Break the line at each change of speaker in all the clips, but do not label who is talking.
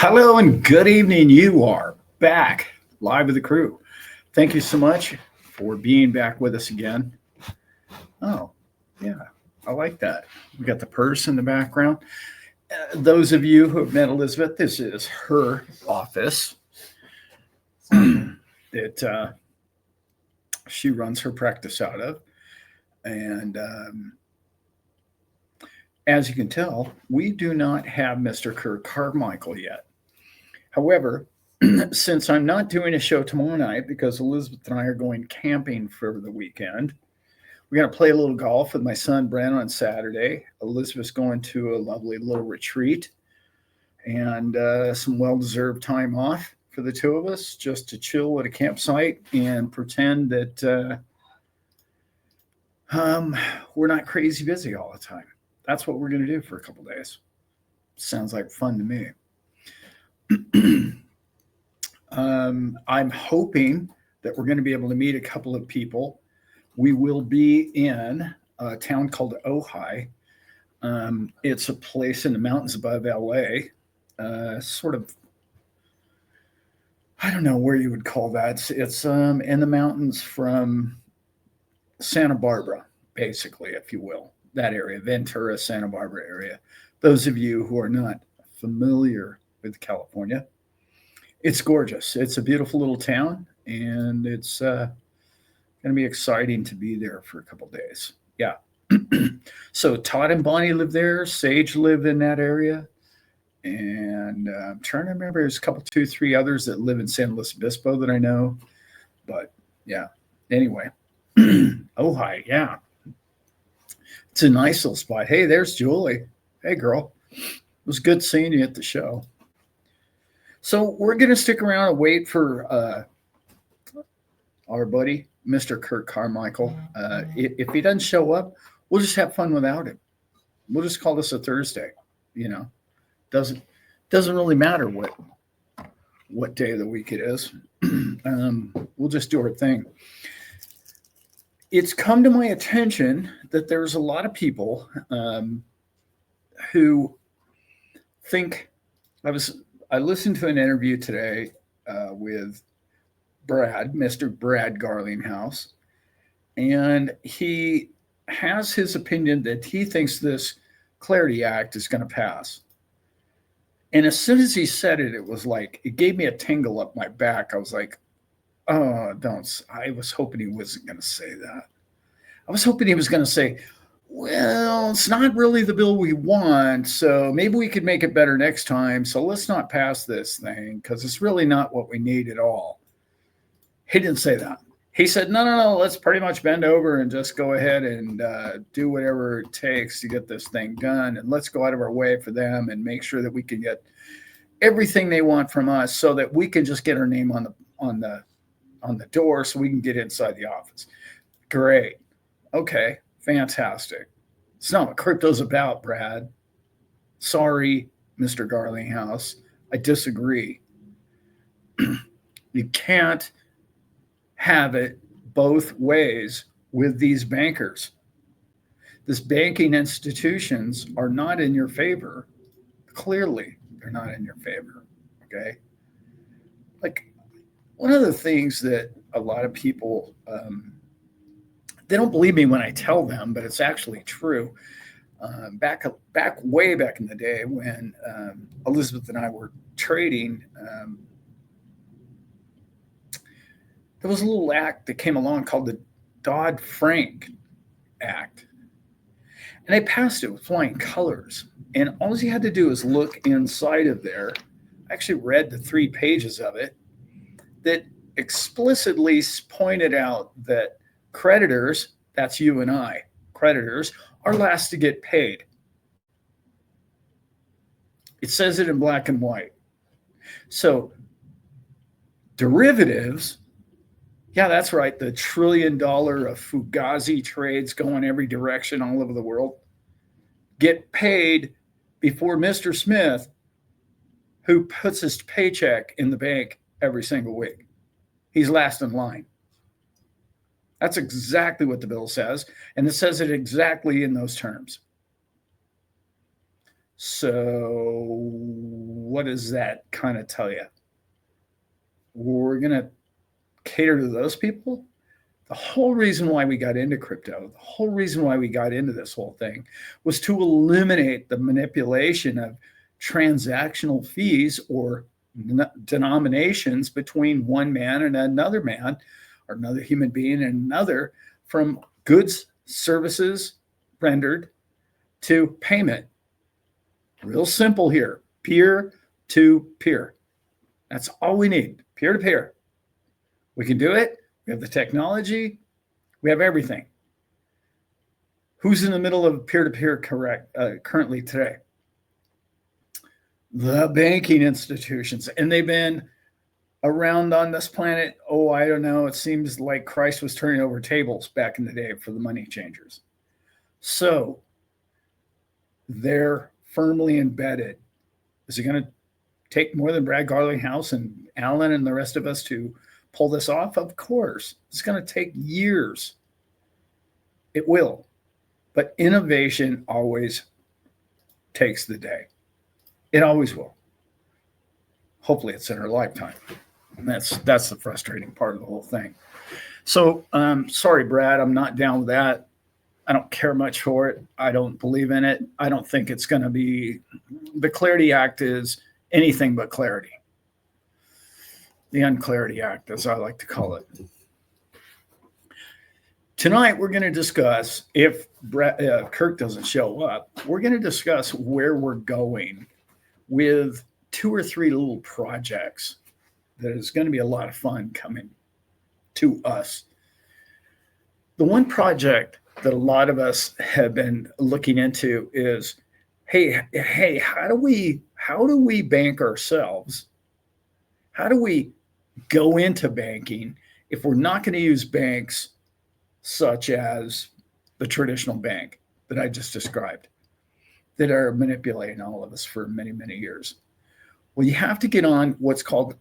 Hello and good evening. You are back live with the crew. Thank you so much for being back with us again. Oh, yeah, I like that. We got the purse in the background. Those of you who have met Elizabeth, this is her office that she runs her practice out of. And as you can tell, we do not have Mr. Kirk Carmichael yet. However, since I'm not doing a show tomorrow night because Elizabeth and I are going camping for the weekend, we're going to play a little golf with my son Brent on Saturday. Elizabeth's going to a lovely little retreat and some well-deserved time off for the two of us just to chill at a campsite and pretend that we're not crazy busy all the time. That's what we're going to do for a couple days. Sounds like fun to me. I'm hoping that we're going to be able to meet a couple of people. We will be in a town called Ojai. It's a place in the mountains above LA, sort of, I don't know where you would call that. It's in the mountains from Santa Barbara, basically, if you will, that area, Ventura, Santa Barbara area. Those of you who are not familiar with California, it's gorgeous. It's a beautiful little town, and it's going to be exciting to be there for a couple of days. Yeah. So Todd and Bonnie live there. Sage live in that area. And I'm trying to remember, there's a couple, two, three others that live in San Luis Obispo that I know. But yeah, anyway. Ojai, yeah. It's a nice little spot. Hey, there's Julie. Hey, girl. It was good seeing you at the show. So we're going to stick around and wait for our buddy, Mr. Kirk Carmichael. If he doesn't show up, we'll just have fun without him. We'll just call this a Thursday. You know, doesn't really matter what day of the week it is. We'll just do our thing. It's come to my attention that there's a lot of people who think I listened to an interview today with Brad, Mr. Brad Garlinghouse, and he has his opinion that he thinks this Clarity Act is going to pass. And as soon as he said it, it was like, it gave me a tingle up my back. I was like, oh, don't. I was hoping he wasn't going to say that. I was hoping he was going to say, well, it's not really the bill we want, so maybe we could make it better next time. So let's not pass this thing because it's really not what we need at all. He didn't say that. He said, no, let's pretty much bend over and just go ahead and do whatever it takes to get this thing done. And let's go out of our way for them and make sure that we can get everything they want from us so that we can just get our name on the door so we can get inside the office. Great. Okay. Fantastic. It's not what crypto's about, Brad. Sorry, Mr. Garlinghouse. I disagree. You can't have it both ways with these bankers. These banking institutions are not in your favor. Clearly, they're not in your favor. Okay. Like, one of the things that a lot of people, they don't believe me when I tell them, but it's actually true. Way back in the day when Elizabeth and I were trading, there was a little act that came along called the Dodd-Frank Act. And they passed it with flying colors. And all you had to do is look inside of there. I actually read the 3 pages of it that explicitly pointed out that creditors, that's you and I, creditors, are last to get paid. It says it in black and white. So derivatives, yeah, that's right, the $1 trillion of Fugazi trades going every direction all over the world, get paid before Mr. Smith, who puts his paycheck in the bank every single week. He's last in line. That's exactly what the bill says, and it says it exactly in those terms. So what does that kind of tell you? We're going to cater to those people? The whole reason why we got into crypto, the whole reason why we got into this whole thing was to eliminate the manipulation of transactional fees or denominations between one man and another man or another human being and another, from goods, services rendered to payment. Real simple here, peer to peer. That's all we need, peer to peer. We can do it. We have the technology. We have everything. Who's in the middle of peer-to-peer currently today? The banking institutions. And they've been around on this planet, I don't know, it seems like Christ was turning over tables back in the day for the money changers. So they're firmly embedded. Is it going to take more than Brad Garlinghouse and Alan and the rest of us to pull this off? Of course. It's going to take years. It will. But innovation always takes the day. It always will. Hopefully it's in our lifetime. And that's the frustrating part of the whole thing. So sorry, Brad, I'm not down with that. I don't care much for it. I don't believe in it. I don't think it's going to be, the Clarity Act is anything but clarity. The Unclarity Act, as I like to call it. Tonight, we're going to discuss, if Kirk doesn't show up, we're going to discuss where we're going with 2 or 3 little projects that is going to be a lot of fun coming to us. The one project that a lot of us have been looking into is, hey, how do we bank ourselves? How do we go into banking if we're not going to use banks such as the traditional bank that I just described, that are manipulating all of us for many, many years? Well, you have to get on what's called,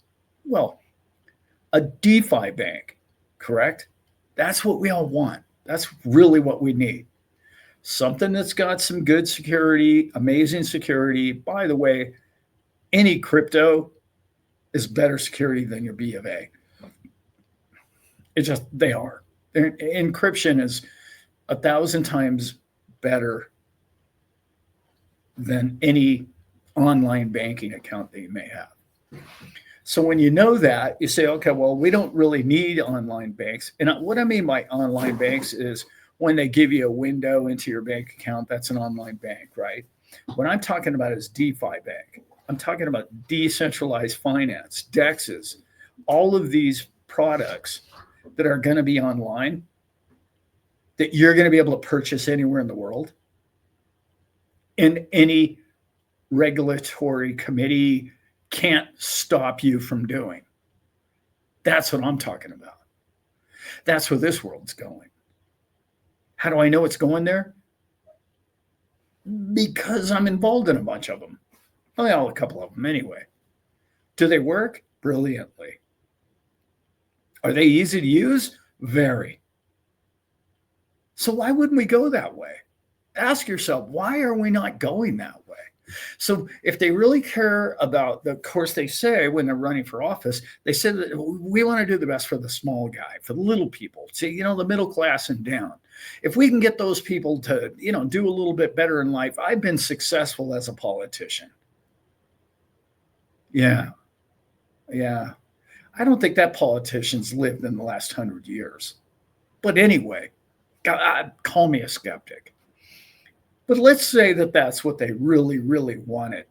a DeFi bank, correct? That's what we all want. That's really what we need. Something that's got some good security, amazing security. By the way, any crypto is better security than your B of A. They are. Encryption is 1,000 times better than any online banking account that you may have. So when you know that, you say, okay, well, we don't really need online banks. And what I mean by online banks is when they give you a window into your bank account, that's an online bank, right? What I'm talking about is DeFi bank. I'm talking about decentralized finance, DEXs, all of these products that are going to be online that you're going to be able to purchase anywhere in the world, and any regulatory committee can't stop you from doing. That's what I'm talking about. That's where this world's going. How do I know it's going there? Because I'm involved in a bunch of them. Well, a couple of them anyway. Do they work? Brilliantly. Are they easy to use? Very. So why wouldn't we go that way? Ask yourself, why are we not going that way? So if they really care about, of course, they say when they're running for office, they say that we want to do the best for the small guy, for the little people, the middle class and down. If we can get those people to, do a little bit better in life, I've been successful as a politician. Yeah. I don't think that politician's lived in the last 100 years. But anyway, call me a skeptic. But let's say that that's what they really, really wanted.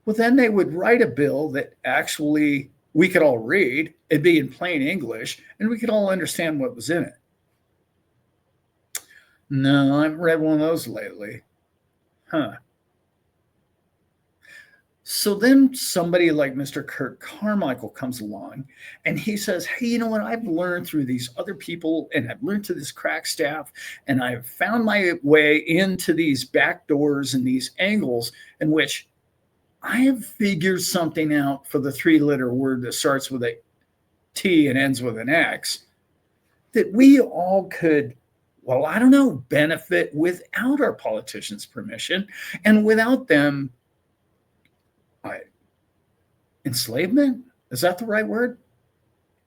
Well, then they would write a bill that actually we could all read, it'd be in plain English, and we could all understand what was in it. No, I haven't read one of those lately. So then somebody like Mr. Kirk Carmichael comes along and he says, hey, you know what? I've learned through these other people, and I've learned to this crack staff, and I've found my way into these back doors and these angles in which I have figured something out for the 3-letter word that starts with a T and ends with an X, that we all could well, I don't know, benefit without our politicians' permission and without them enslavement, is that the right word?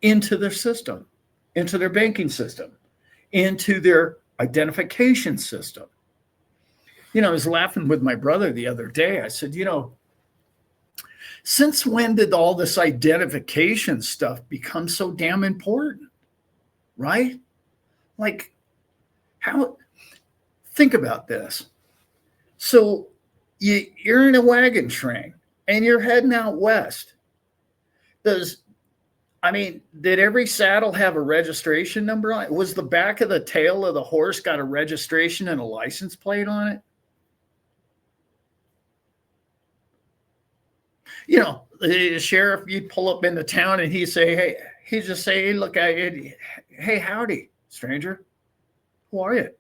Into their system, into their banking system, into their identification system. I was laughing with my brother the other day. I said, since when did all this identification stuff become so damn important? Right? Like, think about this. So you're in a wagon train and you're heading out west. Did every saddle have a registration number on it? Was the back of the tail of the horse got a registration and a license plate on it? The sheriff, you'd pull up into town and he'd just say, hey, look, hey, howdy, stranger. Who are you?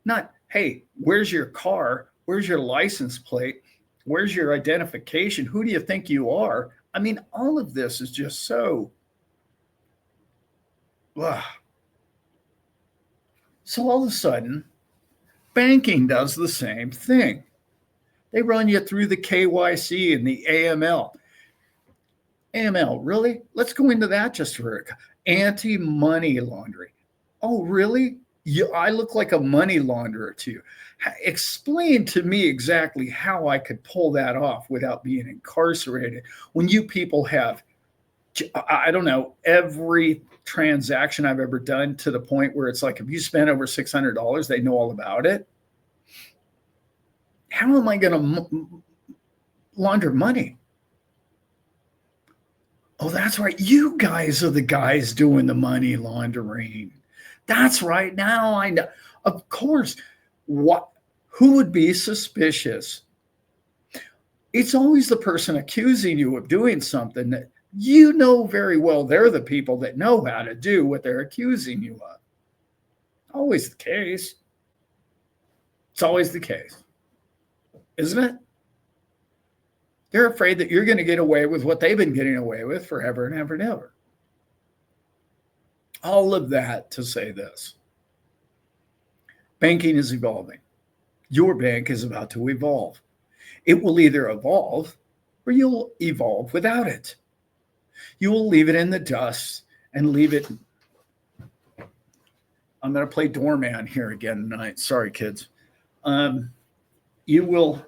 Not, hey, where's your car? Where's your license plate? Where's your identification? Who do you think you are? All of this is just so. Ugh. So all of a sudden, banking does the same thing. They run you through the KYC and the AML. AML, really? Let's go into that just for a anti-money laundering. Oh, really? I look like a money launderer to you. Explain to me exactly how I could pull that off without being incarcerated when you people have, I don't know, every transaction I've ever done to the point where it's like, if you spend over $600, they know all about it. How am I going to launder money? Oh, that's right. You guys are the guys doing the money laundering. That's right. Now I know. Of course. Who would be suspicious? It's always the person accusing you of doing something that you know very well they're the people that know how to do what they're accusing you of. Always the case. It's always the case. Isn't it? They're afraid that you're going to get away with what they've been getting away with forever and ever and ever. All of that to say this. Banking is evolving. Your bank is about to evolve. It will either evolve or you'll evolve without it. You will leave it in the dust and leave it. I'm going to play doorman here again tonight. Sorry, kids. You will.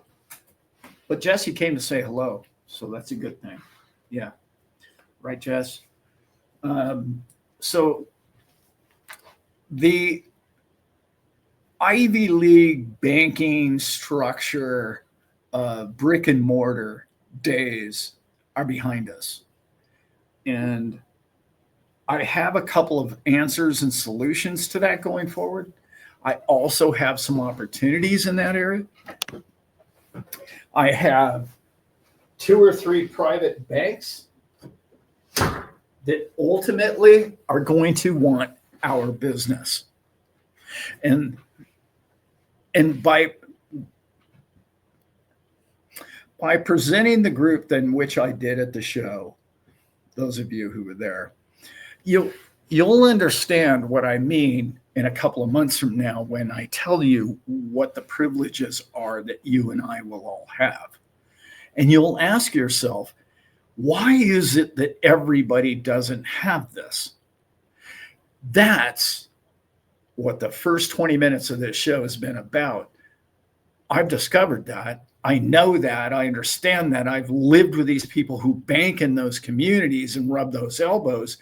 But Jesse came to say hello, so that's a good thing. Yeah. Right, Jess? So the Ivy League banking structure, brick and mortar days are behind us. And I have a couple of answers and solutions to that going forward. I also have some opportunities in that area. I have 2 or 3 private banks that ultimately are going to want our business. And by presenting the group in which I did at the show, those of you who were there, you'll understand what I mean in a couple of months from now when I tell you what the privileges are that you and I will all have. And you'll ask yourself, why is it that everybody doesn't have this? That's what the first 20 minutes of this show has been about. I've discovered that. I know that. I understand that. I've lived with these people who bank in those communities and rub those elbows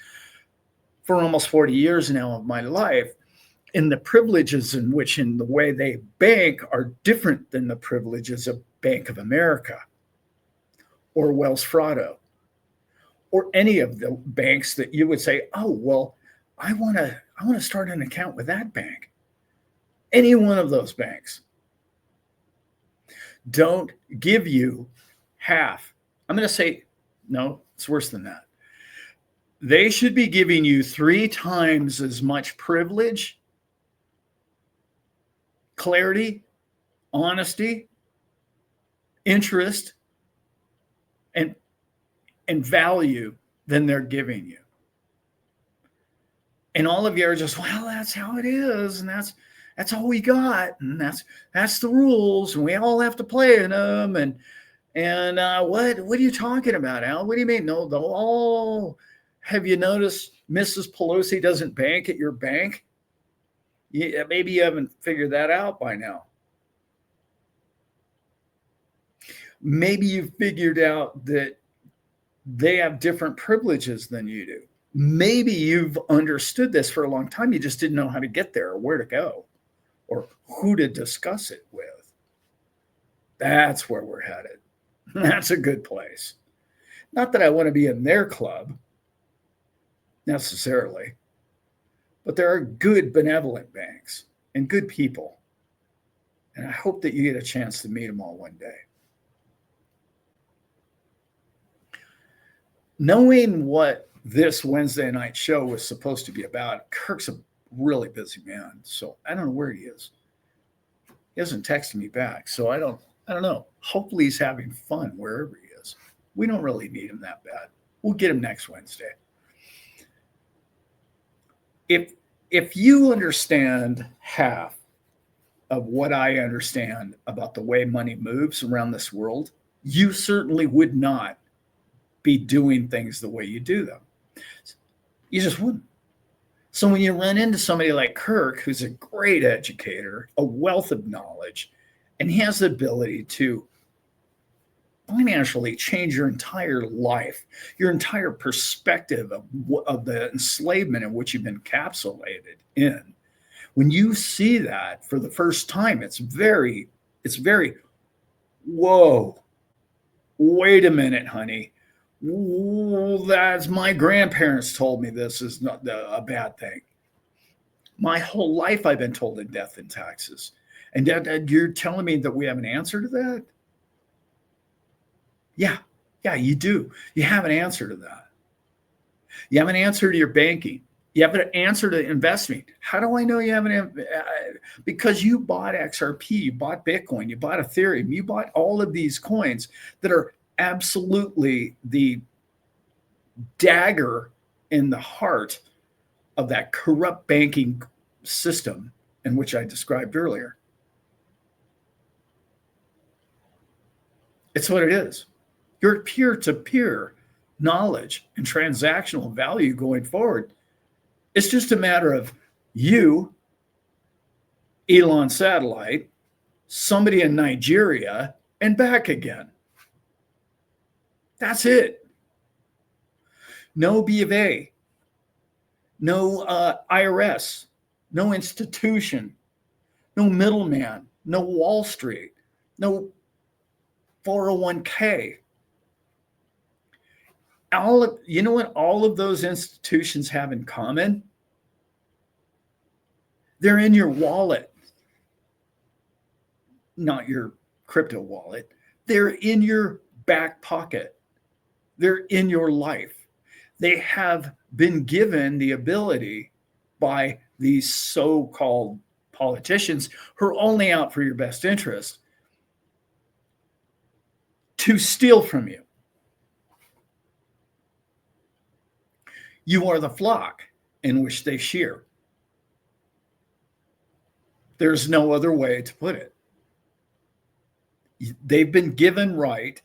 for almost 40 years now of my life. And the privileges in the way they bank are different than the privileges of Bank of America or Wells Fargo or any of the banks that you would say, oh, well, I want to start an account with that bank. Any one of those banks don't give you half. I'm going to say, no, it's worse than that. They should be giving you 3 times as much privilege, clarity, honesty, interest, and value than they're giving you. And all of you are just, well, that's how it is, and that's all we got, and that's the rules, and we all have to play in them. And what are you talking about, Al? What do you mean? No, oh, have you noticed Mrs. Pelosi doesn't bank at your bank? Yeah, maybe you haven't figured that out by now. Maybe you've figured out that they have different privileges than you do. Maybe you've understood this for a long time. You just didn't know how to get there or where to go or who to discuss it with. That's where we're headed. That's a good place. Not that I want to be in their club necessarily, but there are good, benevolent banks and good people. And I hope that you get a chance to meet them all one day. Knowing what this Wednesday night show was supposed to be about, Kirk's a really busy man, so I don't know where he is. He hasn't texted me back, so I don't know. Hopefully he's having fun wherever he is. We don't really need him that bad. We'll get him next Wednesday. If you understand half of what I understand about the way money moves around this world, you certainly would not be doing things the way you do them. You just wouldn't. So when you run into somebody like Kirk, who's a great educator, a wealth of knowledge, and he has the ability to financially change your entire life, your entire perspective of the enslavement in which you've been encapsulated in. When you see that for the first time, it's very, whoa, wait a minute, honey. That's my grandparents told me this is not a bad thing. My whole life I've been told in death and taxes. And you're telling me that we have an answer to that? Yeah, you do. You have an answer to that. You have an answer to your banking. You have an answer to investing. How do I know you have an because you bought XRP, you bought Bitcoin, you bought Ethereum, you bought all of these coins that are absolutely the dagger in the heart of that corrupt banking system in which I described earlier. It's what it is. Your peer-to-peer knowledge and transactional value going forward. It's just a matter of you, Elon Satellite, somebody in Nigeria, and back again. That's it. No B of A, no IRS, no institution, no middleman, no Wall Street, no 401k. You know what all of those institutions have in common? They're in your wallet, not your crypto wallet. They're in your back pocket. They're in your life. They have been given the ability by these so-called politicians who are only out for your best interest to steal from you. You are the flock in which they shear. There's no other way to put it. They've been given right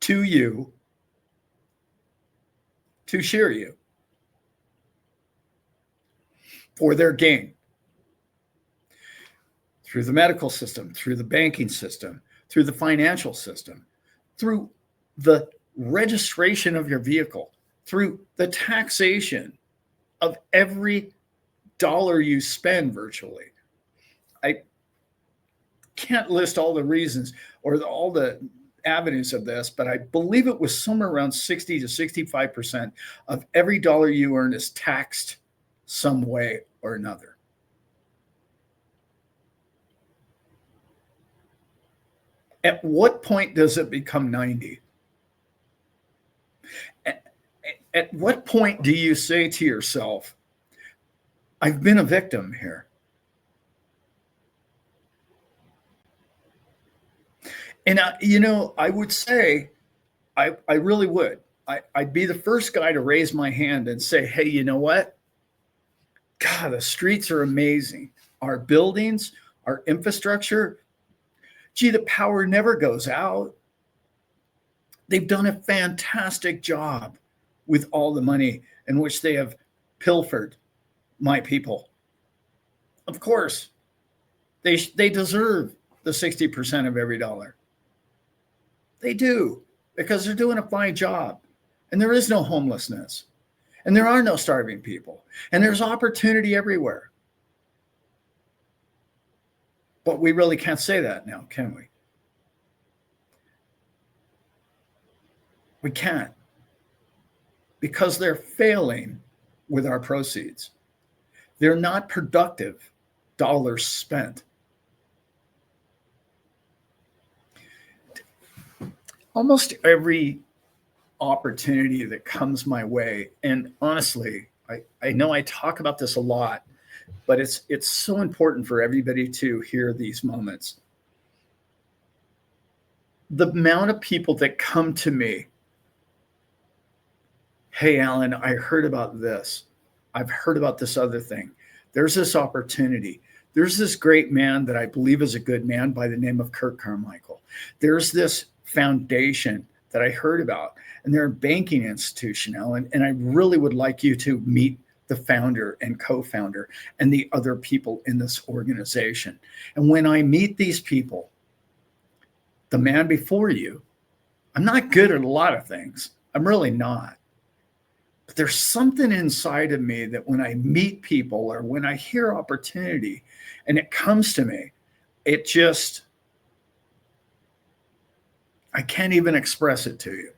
to you to shear you for their gain. Through the medical system, through the banking system, through the financial system, through the registration of your vehicle, through the taxation of every dollar you spend virtually. I can't list all the reasons or all the avenues of this, but I believe it was somewhere around 60 to 65% of every dollar you earn is taxed some way or another. At what point does it become 90? At what point do you say to yourself, I've been a victim here? And, I would say, I really would. I'd be the first guy to raise my hand and say, hey, you know what? God, the streets are amazing. Our buildings, our infrastructure, gee, the power never goes out. They've done a fantastic job with all the money in which they have pilfered my people. Of course, they deserve the 60% of every dollar. They do, because they're doing a fine job. And there is no homelessness. And there are no starving people. And there's opportunity everywhere. But we really can't say that now, can we? We can't. Because they're failing with our proceeds. They're not productive dollars spent. Almost every opportunity that comes my way, and honestly, I know I talk about this a lot, but it's so important for everybody to hear these moments. The amount of people that come to me, hey, Alan, I heard about this. I've heard about this other thing. There's this opportunity. There's this great man that I believe is a good man by the name of Kirk Carmichael. There's this foundation that I heard about, and they're a banking institution, Alan, and I really would like you to meet the founder and co-founder and the other people in this organization. And when I meet these people, the man before you, I'm not good at a lot of things. I'm really not. But there's something inside of me that when I meet people or when I hear opportunity and it comes to me, it just, I can't even express it to you.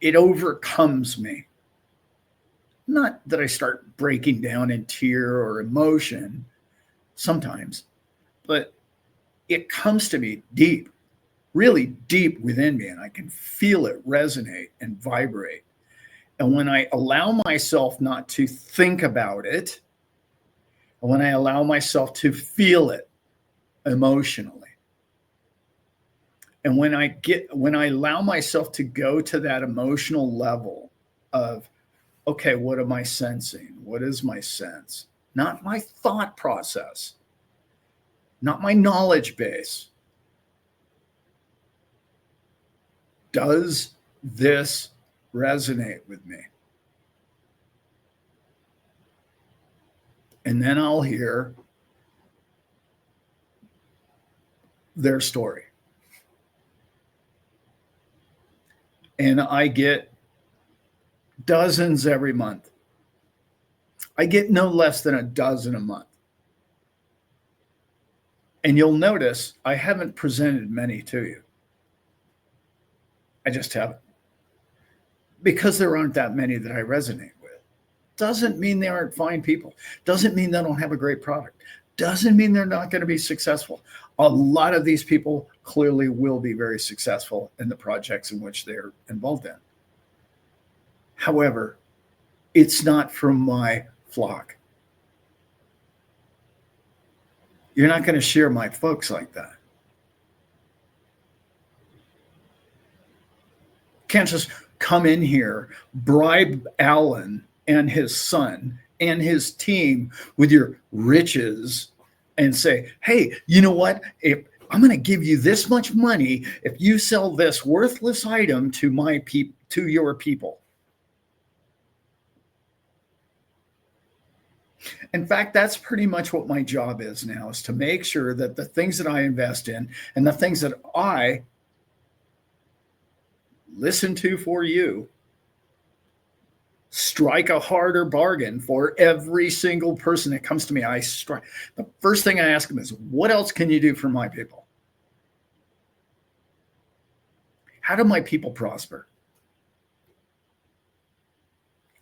It overcomes me. Not that I start breaking down in tear or emotion sometimes, but it comes to me deep, really deep within me, and I can feel it resonate and vibrate. And when I allow myself not to think about it, and when I allow myself to feel it emotionally, and when I allow myself to go to that emotional level of, okay, what am I sensing? What is my sense? Not my thought process, not my knowledge base. Does this resonate with me? And then I'll hear their story. And I get dozens every month. I get no less than a dozen a month. And you'll notice I haven't presented many to you. I just haven't. Because there aren't that many that I resonate with. Doesn't mean they aren't fine people. Doesn't mean they don't have a great product. Doesn't mean they're not going to be successful. A lot of these people clearly will be very successful in the projects in which they're involved in. However, it's not from my flock. You're not going to share my folks like that. Can't just come in here, bribe Alan and his son and his team with your riches and say, hey, you know what? If I'm going to give you this much money if you sell this worthless item to your people. In fact, that's pretty much what my job is now, is to make sure that the things that I invest in and the things that I listen to for you strike a harder bargain for every single person that comes to me. The first thing I ask them is, what else can you do for my people? How do my people prosper?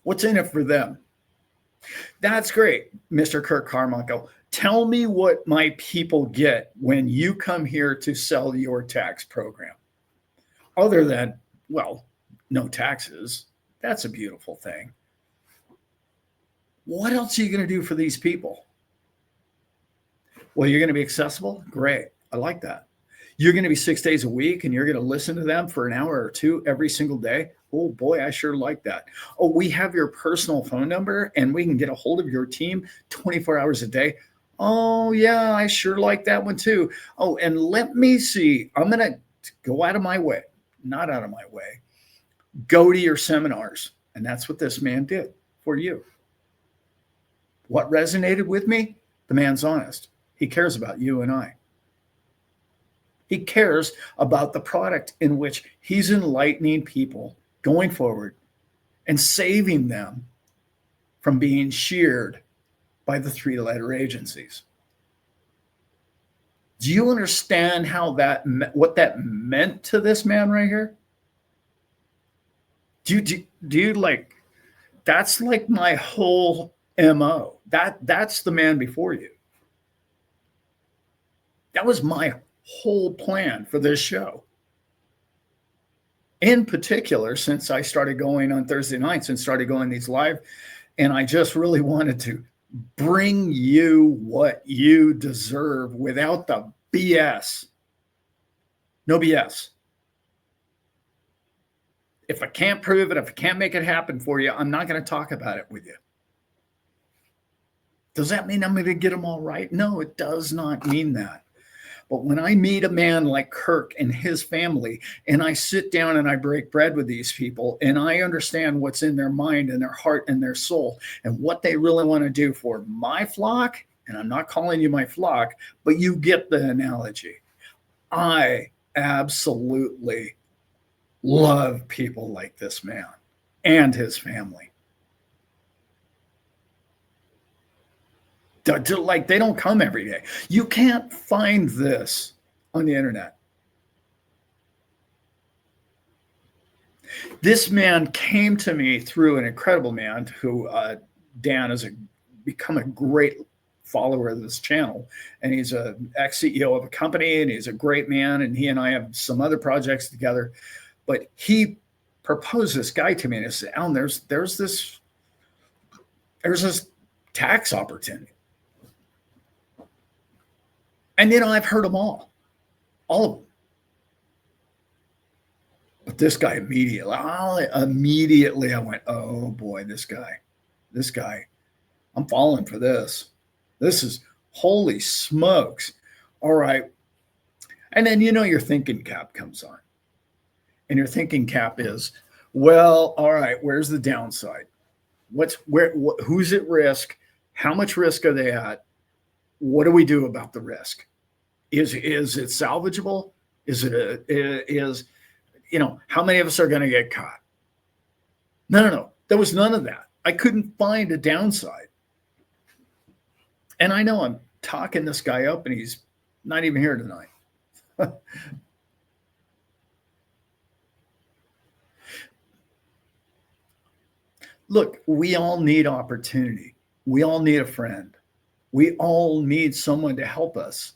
What's in it for them? That's great, Mr. Kirk Carmichael. Tell me what my people get when you come here to sell your tax program. Other than, well, no taxes. That's a beautiful thing. What else are you going to do for these people? Well, you're going to be accessible? Great. I like that. You're going to be 6 days a week and you're going to listen to them for an hour or two every single day? Oh boy, I sure like that. Oh, we have your personal phone number and we can get a hold of your team 24 hours a day. Oh, yeah, I sure like that one too. Oh, and let me see. I'm going to go out of my way, not out of my way, go to your seminars. And that's what this man did for you. What resonated with me? The man's honest. He cares about you and I. He cares about the product in which he's enlightening people going forward and saving them from being sheared by the three-letter agencies. Do you understand what that meant to this man right here? Do you like, that's like my whole MO. That's the man before you. That was my whole plan for this show. In particular, since I started going on Thursday nights and started going these live, and I just really wanted to bring you what you deserve without the BS. No BS. If I can't prove it, if I can't make it happen for you, I'm not going to talk about it with you. Does that mean I'm going to get them all right? No, it does not mean that. But when I meet a man like Kirk and his family, and I sit down and I break bread with these people, and I understand what's in their mind and their heart and their soul and what they really want to do for my flock, and I'm not calling you my flock, but you get the analogy. I absolutely love people like this man and his family. Like, they don't come every day. You can't find this on the internet. This man came to me through an incredible man who Dan has become a great follower of this channel, and he's an ex-CEO of a company, and he's a great man, and he and I have some other projects together. But he proposed this guy to me, and he said, Alan, there's this tax opportunity. And I've heard them all of them. But this guy immediately I went, oh boy, this guy, I'm falling for this. This is, holy smokes. All right. And then, your thinking cap comes on. And your thinking cap is, well, all right, where's the downside? Who's at risk? How much risk are they at? What do we do about the risk? Is it salvageable? How many of us are going to get caught? No. There was none of that. I couldn't find a downside. And I know I'm talking this guy up, and he's not even here tonight. Look, we all need opportunity. We all need a friend. We all need someone to help us.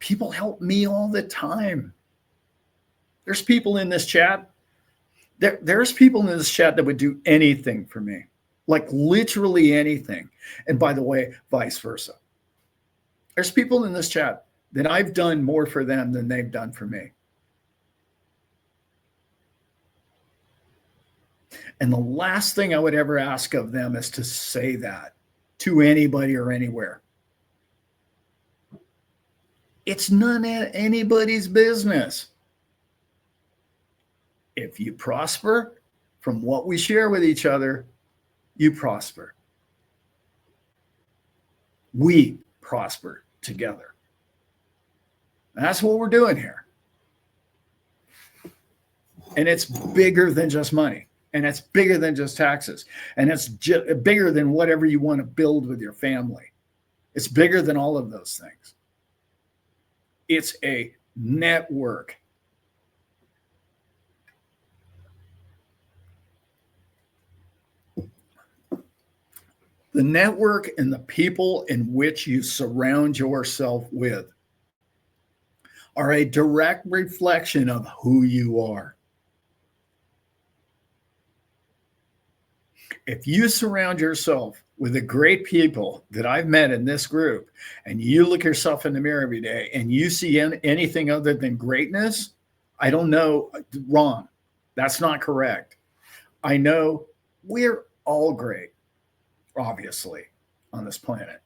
People help me all the time. There's people in this chat. There's people in this chat that would do anything for me, like literally anything. And by the way, vice versa. There's people in this chat that I've done more for them than they've done for me. And the last thing I would ever ask of them is to say that to anybody or anywhere. It's none of anybody's business. If you prosper from what we share with each other, you prosper. We prosper together. That's what we're doing here. And it's bigger than just money. And it's bigger than just taxes. And it's bigger than whatever you want to build with your family. It's bigger than all of those things. It's a network. The network and the people in which you surround yourself with are a direct reflection of who you are. If you surround yourself with the great people that I've met in this group, and you look yourself in the mirror every day and you see anything other than greatness, I don't know, wrong. That's not correct. I know we're all great, obviously, on this planet.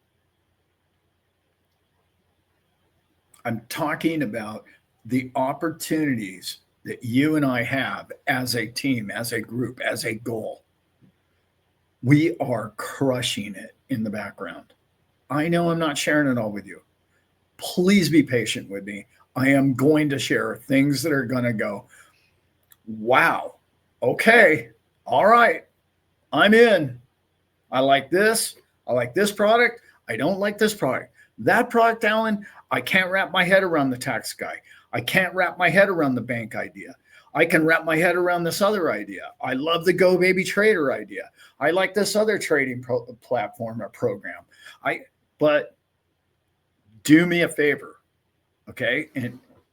I'm talking about the opportunities that you and I have as a team, as a group, as a goal. We are crushing it in the background. I know I'm not sharing it all with you. Please be patient with me. I am going to share things that are going to go, wow, okay, all right, I'm in. I like this. I like this product. I don't like this product. That product, Alan, I can't wrap my head around the tax guy. I can't wrap my head around the bank idea. I can wrap my head around this other idea. I love the Go Baby Trader idea. I like this other trading platform or program. But do me a favor, okay?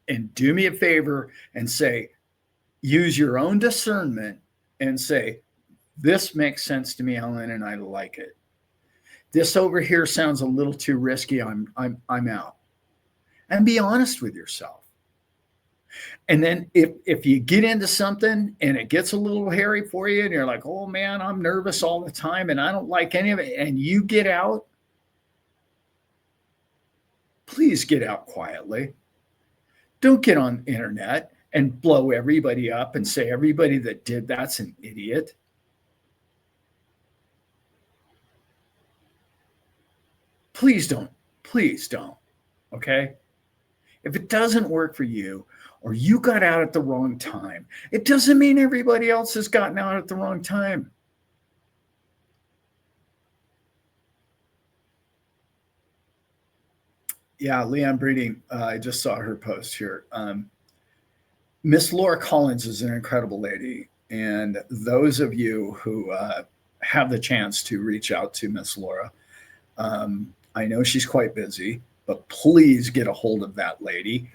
And do me a favor and say, use your own discernment and say, this makes sense to me, Alan, and I like it. This over here sounds a little too risky. I'm out. And be honest with yourself. And then if you get into something and it gets a little hairy for you and you're like, oh man, I'm nervous all the time and I don't like any of it, and you get out, please get out quietly. Don't get on the internet and blow everybody up and say everybody that did that's an idiot. Please don't. Please don't. Okay? If it doesn't work for you or you got out at the wrong time, it doesn't mean everybody else has gotten out at the wrong time. Yeah, Leanne Breeding, I just saw her post here. Miss Laura Collins is an incredible lady. And those of you who have the chance to reach out to Miss Laura, I know she's quite busy, but please get a hold of that lady.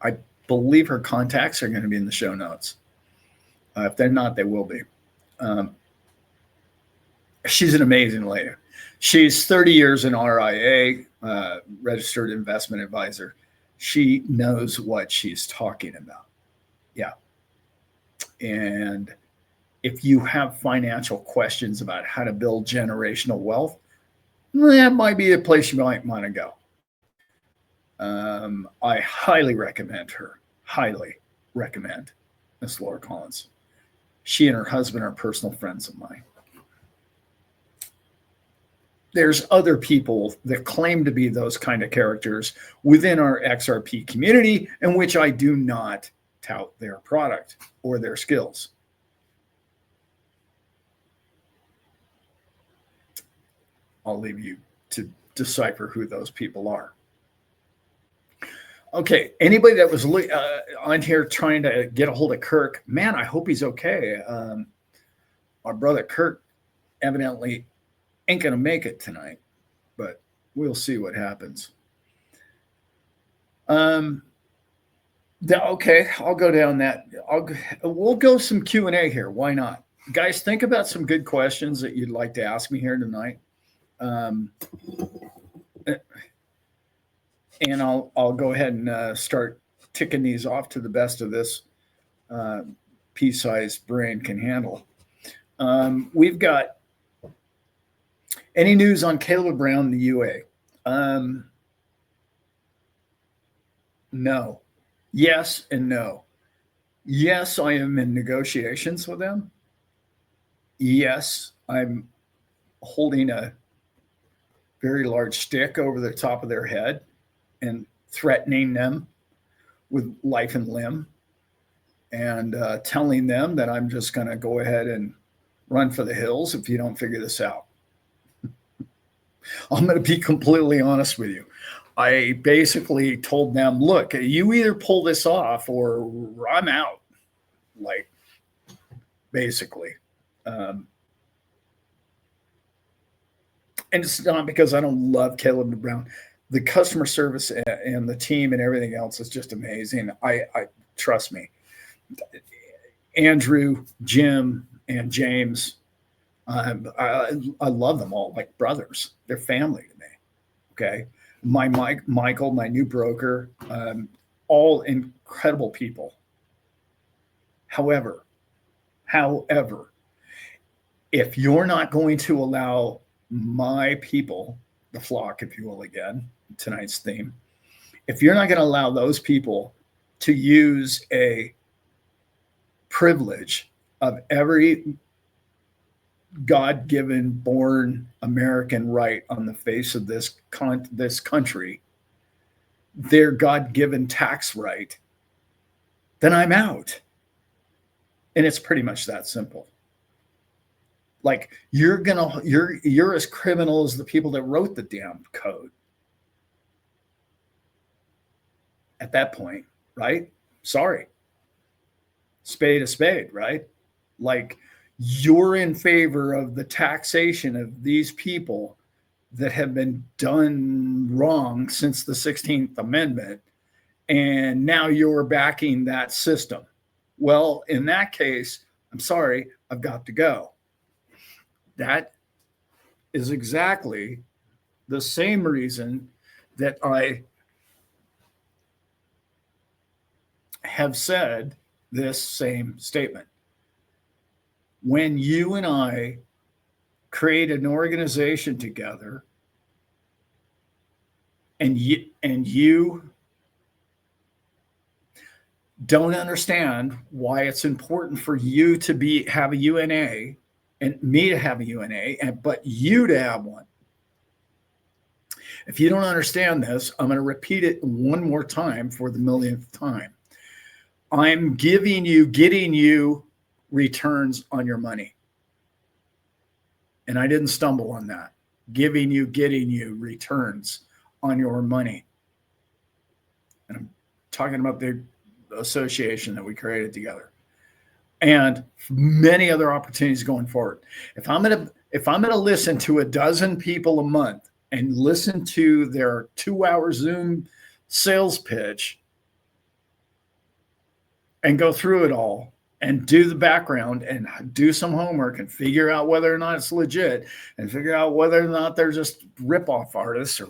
I believe her contacts are going to be in the show notes. If they're not, they will be. She's an amazing lady. She's 30 years in RIA, registered investment advisor. She knows what she's talking about. Yeah. And if you have financial questions about how to build generational wealth, that might be a place you might want to go. I highly recommend her. Highly recommend Miss Laura Collins. She and her husband are personal friends of mine. There's other people that claim to be those kind of characters within our XRP community, in which I do not tout their product or their skills. I'll leave you to decipher who those people are. Okay, anybody that was on here trying to get a hold of Kirk, man, I hope he's okay. Our brother Kirk evidently ain't going to make it tonight, but we'll see what happens. Okay, I'll go down that. We'll go some Q&A here. Why not? Guys, think about some good questions that you'd like to ask me here tonight. And I'll go ahead and start ticking these off to the best of this pea-sized brain can handle. We've got any news on Caleb Brown in the UA? No. Yes and no. Yes, I am in negotiations with them. Yes, I'm holding a very large stick over the top of their head and threatening them with life and limb and telling them that I'm just going to go ahead and run for the hills if you don't figure this out. I'm going to be completely honest with you. I basically told them, look, you either pull this off or I'm out. Like, basically. And it's not because I don't love Caleb Brown. The customer service and the team and everything else is just amazing. I trust me. Andrew, Jim, and James, I love them all like brothers. They're family to me. Okay. Michael, my new broker, all incredible people. However, if you're not going to allow my people, the flock, if you will, again, tonight's theme, if you're not going to allow those people to use a privilege of every God-given, born American right on the face of this country, their God-given tax right, then I'm out. And it's pretty much that simple. Like you're as criminal as the people that wrote the damn code. At that point, right? Sorry. Spade a spade, right? Like you're in favor of the taxation of these people that have been done wrong since the 16th Amendment, and now you're backing that system. Well, in that case, I'm sorry, I've got to go. That is exactly the same reason that I have said this same statement. When you and I create an organization together and you don't understand why it's important for you to have a UNA and me to have a UNA, but you to have one. If you don't understand this, I'm going to repeat it one more time for the millionth time. I'm getting you returns on your money. And I didn't stumble on that. Getting you returns on your money. And I'm talking about the association that we created together. And many other opportunities going forward. If I'm gonna listen to a dozen people a month and listen to their 2-hour Zoom sales pitch and go through it all and do the background and do some homework and figure out whether or not it's legit and figure out whether or not they're just rip-off artists, or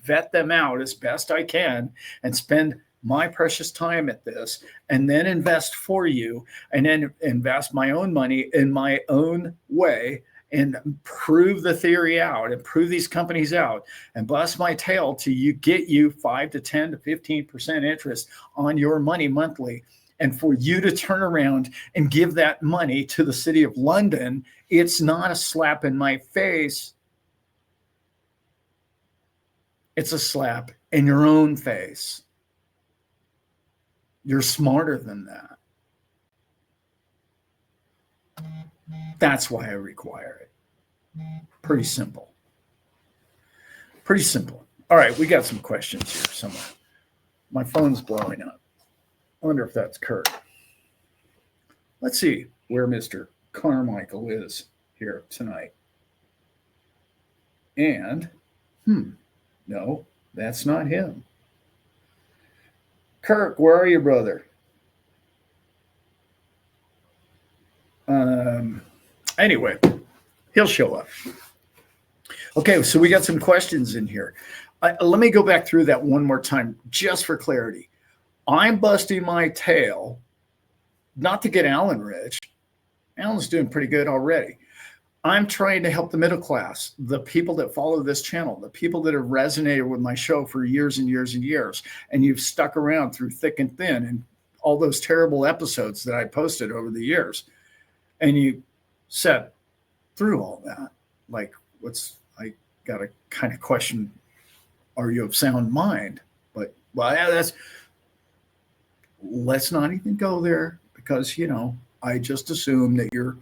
vet them out as best I can and spend my precious time at this, and then invest for you, and then invest my own money in my own way and prove the theory out and prove these companies out and bust my tail to get you 5 to 10 to 15% interest on your money monthly. And for you to turn around and give that money to the city of London, it's not a slap in my face. It's a slap in your own face. You're smarter than that. That's why I require it. Pretty simple. Pretty simple. All right, we got some questions here somewhere. My phone's blowing up. I wonder if that's Kirk. Let's see where Mr. Carmichael is here tonight. And, no, that's not him. Kirk, where are you, brother? Anyway, he'll show up. Okay, so we got some questions in here. Let me go back through that one more time, just for clarity. I'm busting my tail, not to get Alan rich. Alan's doing pretty good already. I'm trying to help the middle class, the people that follow this channel, the people that have resonated with my show for years and years and years, and you've stuck around through thick and thin and all those terrible episodes that I posted over the years. And you sat through all that. Like, I got to kind of question, are you of sound mind? But, well, yeah, let's not even go there, because, I just assume that you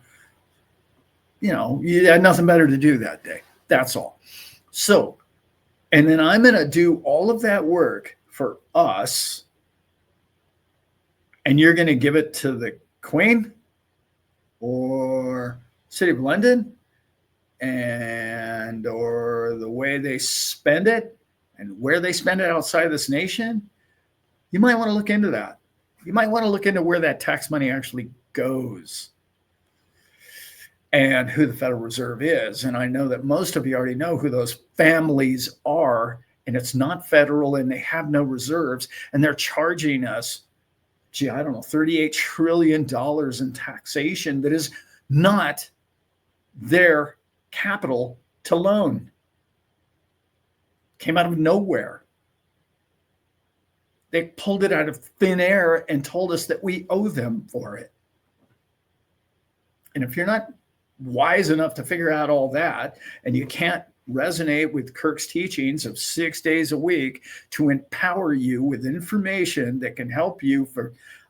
had nothing better to do that day. That's all. So, and then I'm going to do all of that work for us, and you're going to give it to the Queen or City of London, or the way they spend it and where they spend it outside of this nation. You might want to look into that. You might want to look into where that tax money actually goes and who the Federal Reserve is. And I know that most of you already know who those families are, and it's not federal, and they have no reserves, and they're charging us I don't know, $38 trillion in taxation that is not their capital to loan. Came out of nowhere. They pulled it out of thin air and told us that we owe them for it. And if you're not wise enough to figure out all that, and you can't resonate with Kirk's teachings of 6 days a week to empower you with information that can help you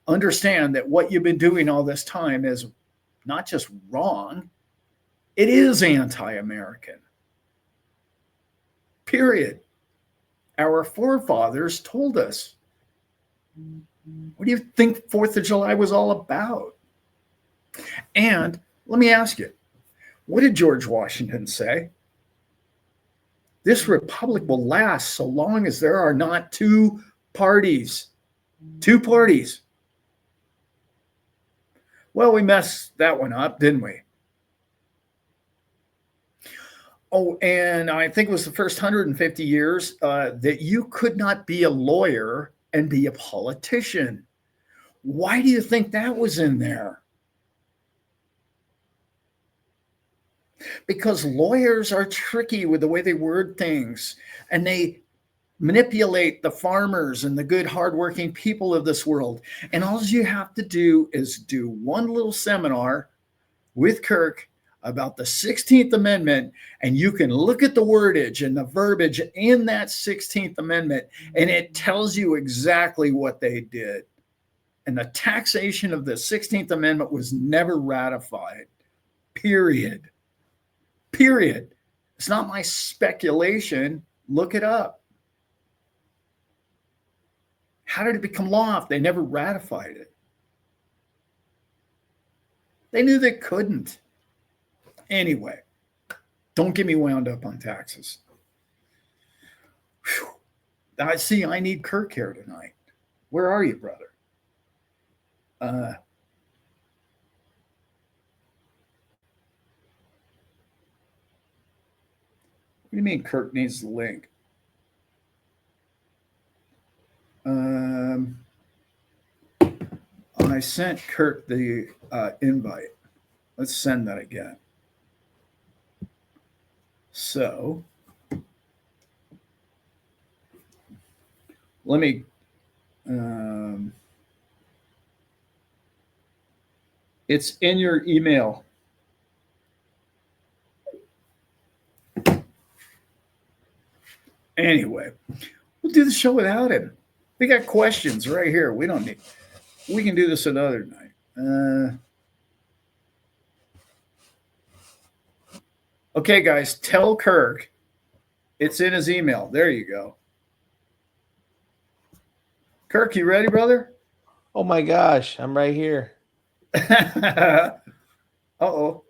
understand that what you've been doing all this time is not just wrong, it is anti-American. Period. Our forefathers told us. What do you think 4th of July was all about? And let me ask you, what did George Washington say? This republic will last so long as there are not two parties. Two parties. Well, we messed that one up, didn't we? Oh, and I think it was the first 150 years that you could not be a lawyer and be a politician. Why do you think that was in there? Because lawyers are tricky with the way they word things, and they manipulate the farmers and the good, hardworking people of this world. And all you have to do is do one little seminar with Kirk about the 16th Amendment, and you can look at the wordage and the verbiage in that 16th Amendment, and it tells you exactly what they did. And the taxation of the 16th Amendment was never ratified. Period. Period. It's not my speculation. Look it up. How did it become law if they never ratified it? They knew they couldn't. Anyway, don't get me wound up on taxes. Whew. I see I need Kirk here tonight. Where are you, brother? What do you mean Kirk needs the link? I sent Kirk the invite. Let's send that again. So let me it's in your email. Anyway, we'll do the show without him. We got questions right here. We can do this another night. Okay, guys, tell Kirk it's in his email. There you go. Kirk, you ready, brother?
Oh my gosh, I'm right here.
Uh-oh.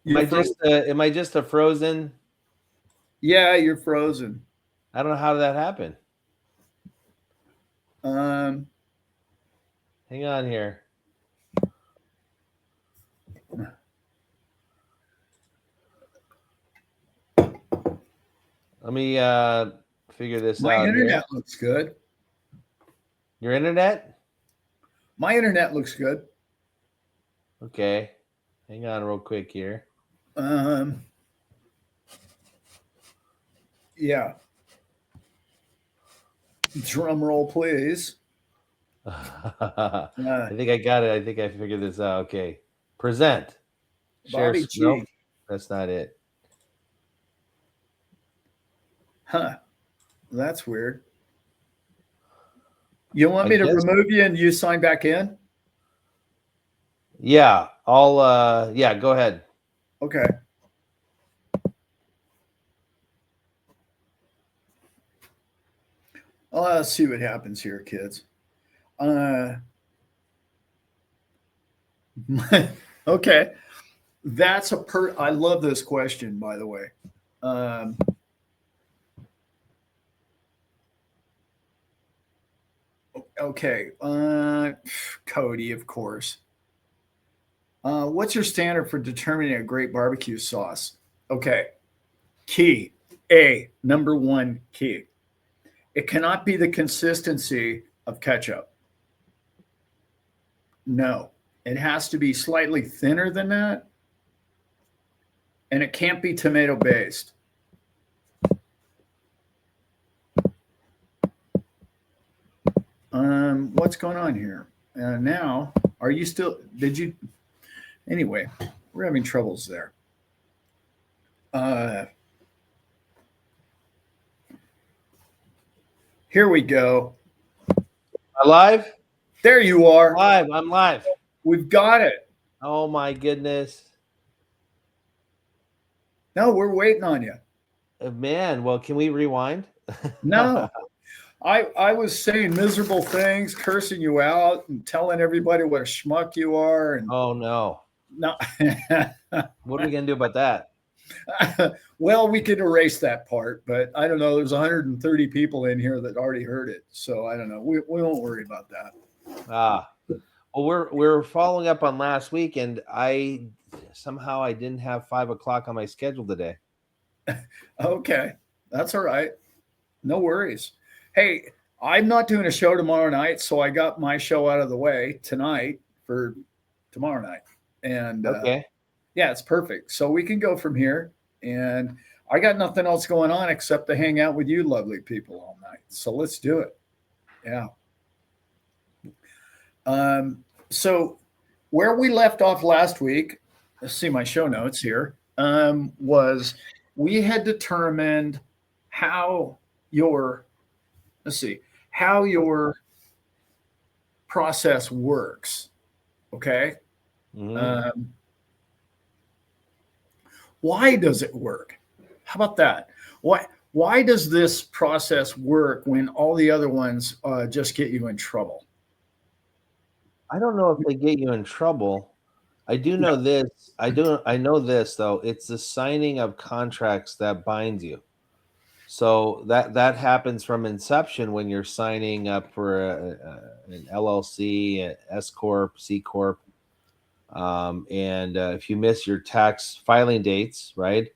Am I just a frozen?
Yeah, you're frozen.
I don't know how that happened. Hang on here. Let me figure this out.
My internet looks good.
Your internet?
My internet looks good.
Okay. Hang on real quick here.
Yeah. Drum roll, please.
I think I got it. I think I figured this out. Okay. Present.
Bobby G.
Nope, that's not it.
Huh. That's weird. You want me to remove you and you sign back in?
Yeah. Yeah, go ahead.
Okay. Let's see what happens here, kids. Okay. That's I love this question, by the way. Okay. Cody, of course. What's your standard for determining a great barbecue sauce? Okay. Number one key. It cannot be the consistency of ketchup. No, it has to be slightly thinner than that, and it can't be tomato based. What's going on here? Now, are you still? Did you? Anyway, we're having troubles there. Uh, Here we go.
Am I live?
There you are.
I'm live.
We've got it.
Oh my goodness.
No, we're waiting on you.
Man, well, can we rewind?
No. I was saying miserable things, cursing you out and telling everybody what a schmuck you are. And
Oh no.
no.
What are we gonna do about that?
Well, we could erase that part, but I don't know. There's 130 people in here that already heard it. So I don't know. We won't worry about that.
Well, we're following up on last week, and I didn't have 5 o'clock on my schedule today.
Okay. That's all right. No worries. Hey, I'm not doing a show tomorrow night, so I got my show out of the way tonight for tomorrow night. And
okay.
Yeah, it's perfect. So we can go from here. And I got nothing else going on except to hang out with you lovely people all night. So let's do it. Yeah. So where we left off last week, let's see my show notes here, was we had determined how your process works. Okay.
Mm-hmm.
Why does it work? How about that? Why does this process work when all the other ones just get you in trouble?
I don't know if they get you in trouble. I do know this. I know this though. It's the signing of contracts that binds you. So that happens from inception when you're signing up for an LLC, an S corp, C corp, and if you miss your tax filing dates, right?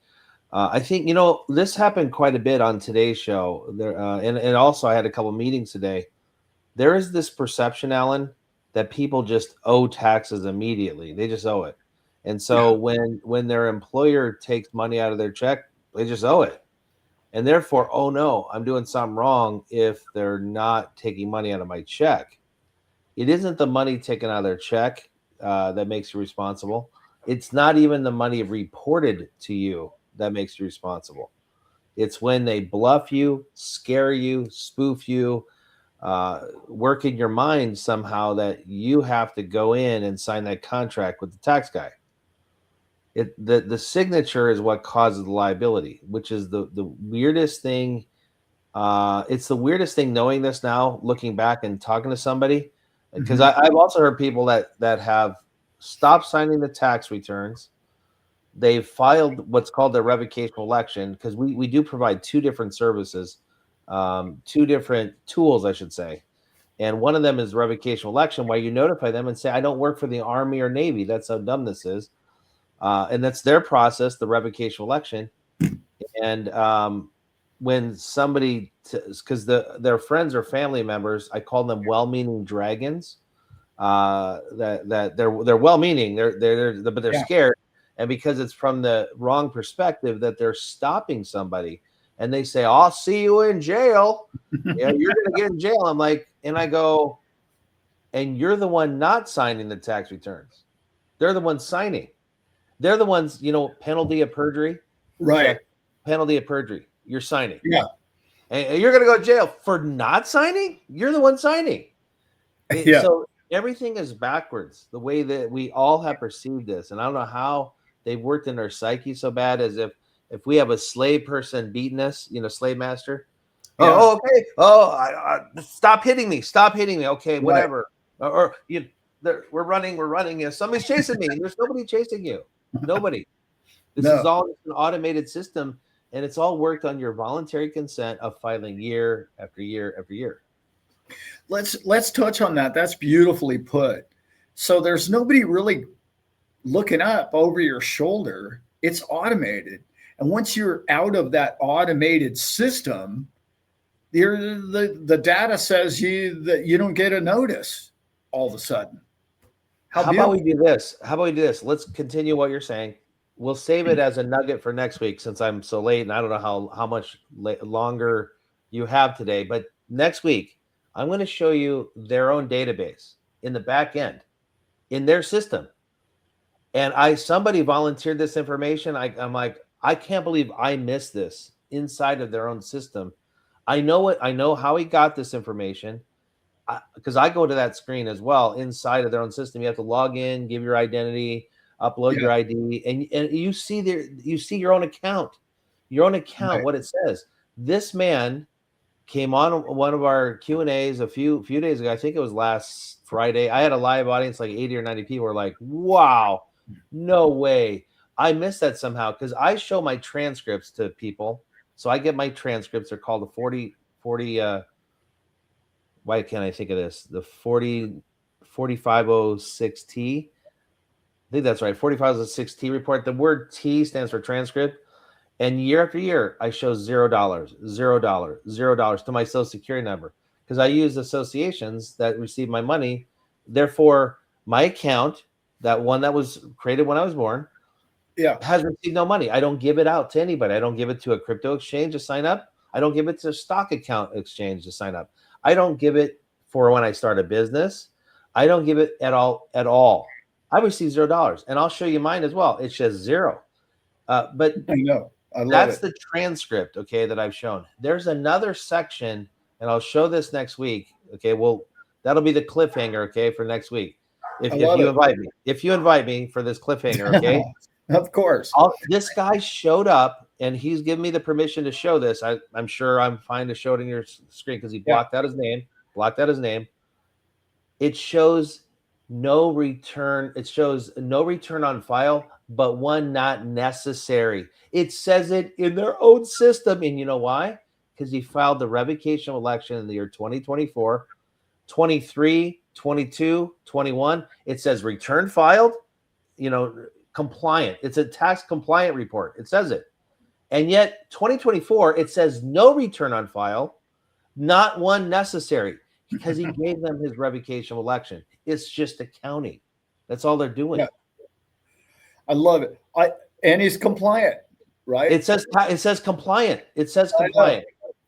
I think this happened quite a bit on today's show. There, and also I had a couple meetings today. There is this perception, Alan, that people just owe taxes immediately. They just owe it. And so when their employer takes money out of their check, they just owe it. And therefore, oh no, I'm doing something wrong if they're not taking money out of my check. It isn't the money taken out of their check that makes you responsible. It's not even the money reported to you that makes you responsible. It's when they bluff you, scare you, spoof you, work in your mind somehow that you have to go in and sign that contract with the tax guy. The signature is what causes the liability, which is the weirdest thing. It's the weirdest thing knowing this now, looking back and talking to somebody, because I've also heard people that have stopped signing the tax returns. They've filed what's called the revocation election, because we do provide two different services, two different tools, I should say. And one of them is revocation election, where you notify them and say, I don't work for the Army or Navy. That's how dumb this is. And that's their process, the revocation election. And when somebody, because their friends or family members, I call them well-meaning dragons. That they're well-meaning, but they're scared, and because it's from the wrong perspective that they're stopping somebody, and they say, "I'll see you in jail." Yeah, you're gonna get in jail. I'm like, and I go, and you're the one not signing the tax returns. They're the ones signing. They're the ones, penalty of perjury.
Right.
Check. Penalty of perjury. You're signing.
Yeah.
And you're going to go to jail for not signing? You're the one signing.
Yeah.
So everything is backwards, the way that we all have perceived this. And I don't know how they've worked in our psyche so bad, as if we have a slave person beating us, slave master. Yeah. Oh, okay. Oh, stop hitting me. Stop hitting me. Okay, whatever. Right. We're running. Somebody's chasing me. There's nobody chasing you. Nobody. This is all an automated system, and it's all worked on your voluntary consent of filing year after year after year.
Let's touch on that. That's beautifully put. So there's nobody really looking up over your shoulder. It's automated. And once you're out of that automated system, the data says that you don't get a notice all of a sudden.
How about we do this? Let's continue what you're saying. We'll save it as a nugget for next week since I'm so late and I don't know how much longer you have today. But next week, I'm going to show you their own database in the back end, in their system. And somebody volunteered this information. I'm like, I can't believe I missed this inside of their own system. I know how he got this information. Because I go to that screen as well inside of their own system. You have to log in, give your identity, upload your ID, and you see your own account, right. What it says. This man came on one of our Q&As a few days ago. I think it was last Friday. I had a live audience, like 80 or 90 people were like, wow, no way. I missed that somehow because I show my transcripts to people. So I get my transcripts. They're called the 40 why can't I think of this? The 4506T. I think that's right. 4506T report. The word T stands for transcript. And year after year, I show $0, $0 to my Social Security number because I use associations that receive my money. Therefore, my account, that one that was created when I was born, has received no money. I don't give it out to anybody. I don't give it to a crypto exchange to sign up. I don't give it to a stock account exchange to sign up. I don't give it for when I start a business. I don't give it at all. I receive $0, and I'll show you mine as well. It says 0. But
I know.
That's the transcript, okay, that I've shown. There's another section, and I'll show this next week. Okay, well, that'll be the cliffhanger, okay, for next week. If you invite me for this cliffhanger, okay.
Of course.
This guy showed up, and he's given me the permission to show this. I'm sure I'm fine to show it in your screen because he blocked out his name. It shows no return. It shows no return on file, but one not necessary. It says it in their own system. And you know why? Because he filed the revocation of election in the year 2024, 23, 22, 21. It says return filed, compliant. It's a tax compliant report. It says it. And yet 2024, it says no return on file, not one necessary, because he gave them his revocation of election. It's just accounting. That's all they're doing.
Yeah. I love it. And he's compliant, right?
It says compliant.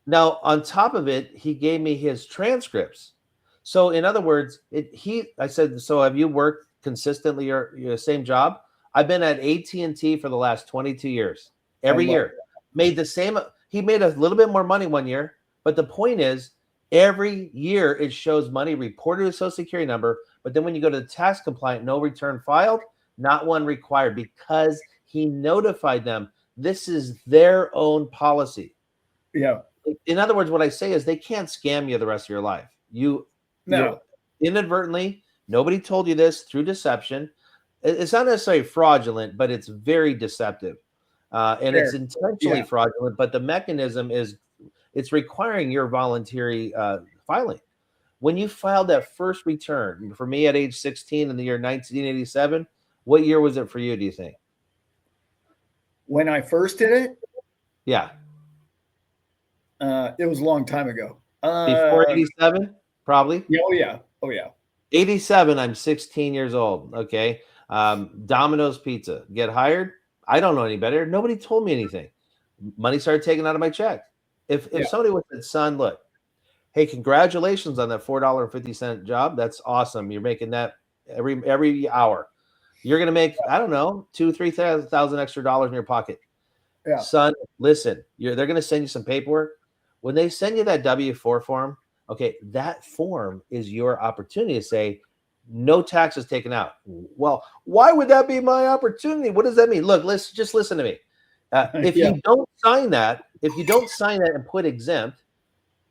Now, on top of it, he gave me his transcripts. So in other words, I said, so have you worked consistently your same job? I've been at AT&T for the last 22 years. Every year. Made the same. He made a little bit more money one year. But the point is, every year it shows money reported to a Social Security number. But then when you go to the tax compliant, no return filed, not one required, because he notified them. This is their own policy.
Yeah.
In other words, what I say is they can't scam you the rest of your life. You inadvertently, nobody told you this through deception. It's not necessarily fraudulent, but it's very deceptive. It's intentionally fraudulent, but the mechanism is it's requiring your voluntary filing. When you filed that first return, for me at age 16 in the year 1987, what year was it for you, do you think?
When I first did it?
Yeah.
It was a long time ago.
Before 87, probably?
Oh, yeah.
87, I'm 16 years old, okay? Domino's Pizza. Get hired? I don't know any better. Nobody told me anything. Money started taken out of my check. If somebody would have said, son, look, hey, congratulations on that $4.50 job. That's awesome. You're making that every hour. You're going to make, I don't know, $2,000-3,000 extra dollars in your pocket.
Yeah.
Son, listen, they're going to send you some paperwork. When they send you that W-4 form, okay, that form is your opportunity to say, no taxes taken out. Well, why would that be my opportunity? What does that mean? Look, just listen to me. If you don't sign that and put exempt,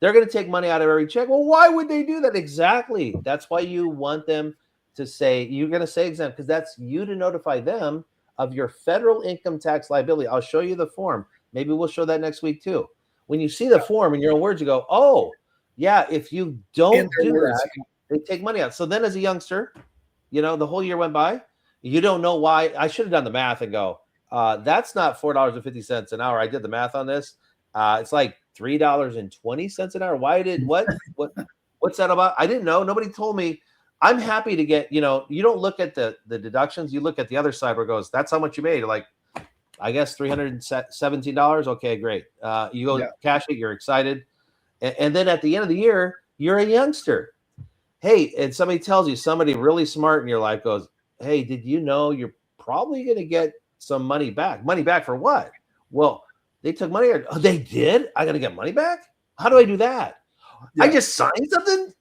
they're going to take money out of every check. Well, why would they do that? Exactly. That's why you want them to say, you're going to say exempt, because that's you to notify them of your federal income tax liability. I'll show you the form. Maybe we'll show that next week too. When you see the form in your own words, you go, oh, yeah, if you don't do that, they take money out. So then as a youngster, the whole year went by. You don't know why. I should have done the math and go, that's not $4.50 an hour. I did the math on this. It's like $3.20 an hour. What's that about? I didn't know. Nobody told me. I'm happy to get, you don't look at the deductions. You look at the other side where it goes, that's how much you made. Like, I guess $317. Okay, great. You go cash it. You're excited. And then at the end of the year, you're a youngster. Hey, and somebody tells you, somebody really smart in your life goes, hey, did you know you're probably going to get some money back? Money back for what? Well, they took money. Oh, they did? I got to get money back? How do I do that? Yeah. I just signed something?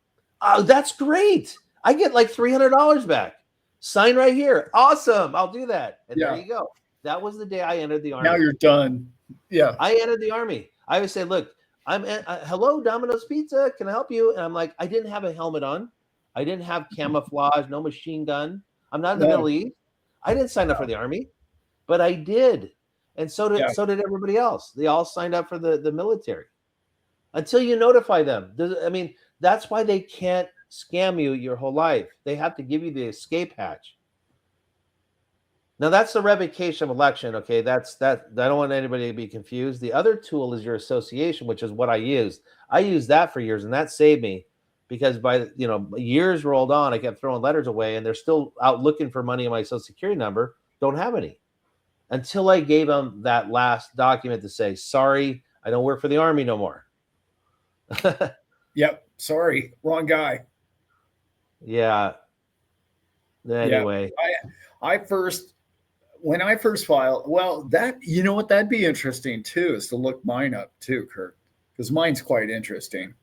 Oh, that's great. I get like $300 back. Sign right here. Awesome. I'll do that. And there you go. That was the day I entered the Army.
Now you're done. Yeah.
I entered the Army. I would say, look, I'm hello, Domino's Pizza. Can I help you? And I'm like, I didn't have a helmet on. I didn't have camouflage, no machine gun. I'm not in the Middle East. I didn't sign up for the Army, but I did. And so did everybody else. They all signed up for the military until you notify them. I mean, that's why they can't scam you your whole life. They have to give you the escape hatch. Now that's the revocation of election. Okay, that's that. I don't want anybody to be confused. The other tool is your association, which is what I used. I used that for years, and that saved me because by years rolled on, I kept throwing letters away, and they're still out looking for money on my Social Security number. Don't have any until I gave them that last document to say, "Sorry, I don't work for the Army no more."
Yep. Sorry, wrong guy.
Yeah. Anyway,
when I first filed, well, that'd be interesting too, is to look mine up too, Kirk, because mine's quite interesting.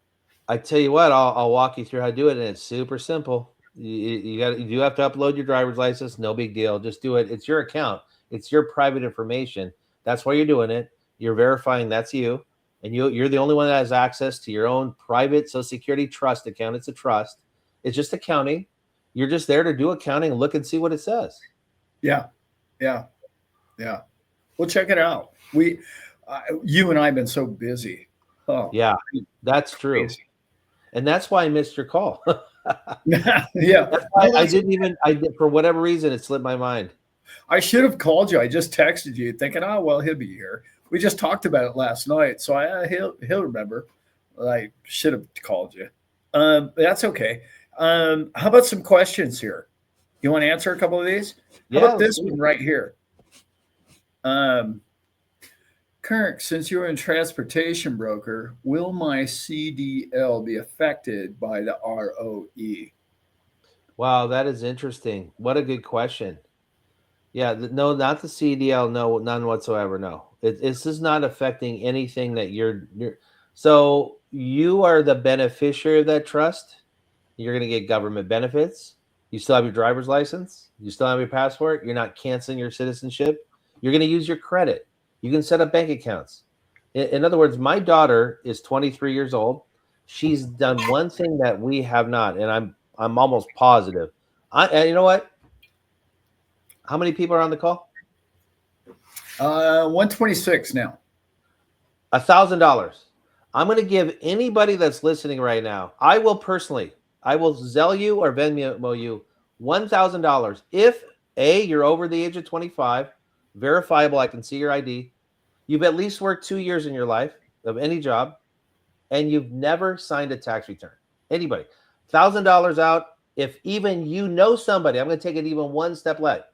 I tell you what, I'll walk you through how to do it, and it's super simple. You do have to upload your driver's license. No big deal. Just do it. It's your account. It's your private information. That's why you're doing it. You're verifying that's you, and you're the only one that has access to your own private Social Security trust account. It's a trust. It's just accounting. You're just there to do accounting and look and see what it says.
Yeah. Well, check it out. You and I have been so busy. Oh,
yeah, that's true. Crazy. And that's why I missed your call.
Yeah.
That's why for whatever reason, it slipped my mind.
I should have called you. I just texted you thinking, oh, well, he'll be here. We just talked about it last night. So he'll remember. I should have called you. That's okay. How about some questions here? You want to answer a couple of these? How about this one right here? Kirk, since you're a transportation broker, will my CDL be affected by the ROE?
Wow, that is interesting. What a good question. Yeah, no, not the CDL. No, none whatsoever. No, this is not affecting anything that you're. So you are the beneficiary of that trust. You're going to get government benefits. You still have your driver's license. You still have your passport. You're not canceling your citizenship. You're going to use your credit. You can set up bank accounts. In other words, my daughter is 23 years old. She's done one thing that we have not, and I'm almost positive. You know what? How many people are on the call?
126 now.
$1,000. I'm going to give anybody that's listening right now. I will Zelle you or Venmo you $1,000 if you're over the age of 25, verifiable. I can see your ID. You've at least worked 2 years in your life of any job, and you've never signed a tax return. Anybody, $1,000 out. If even somebody, I'm going to take it even one step left.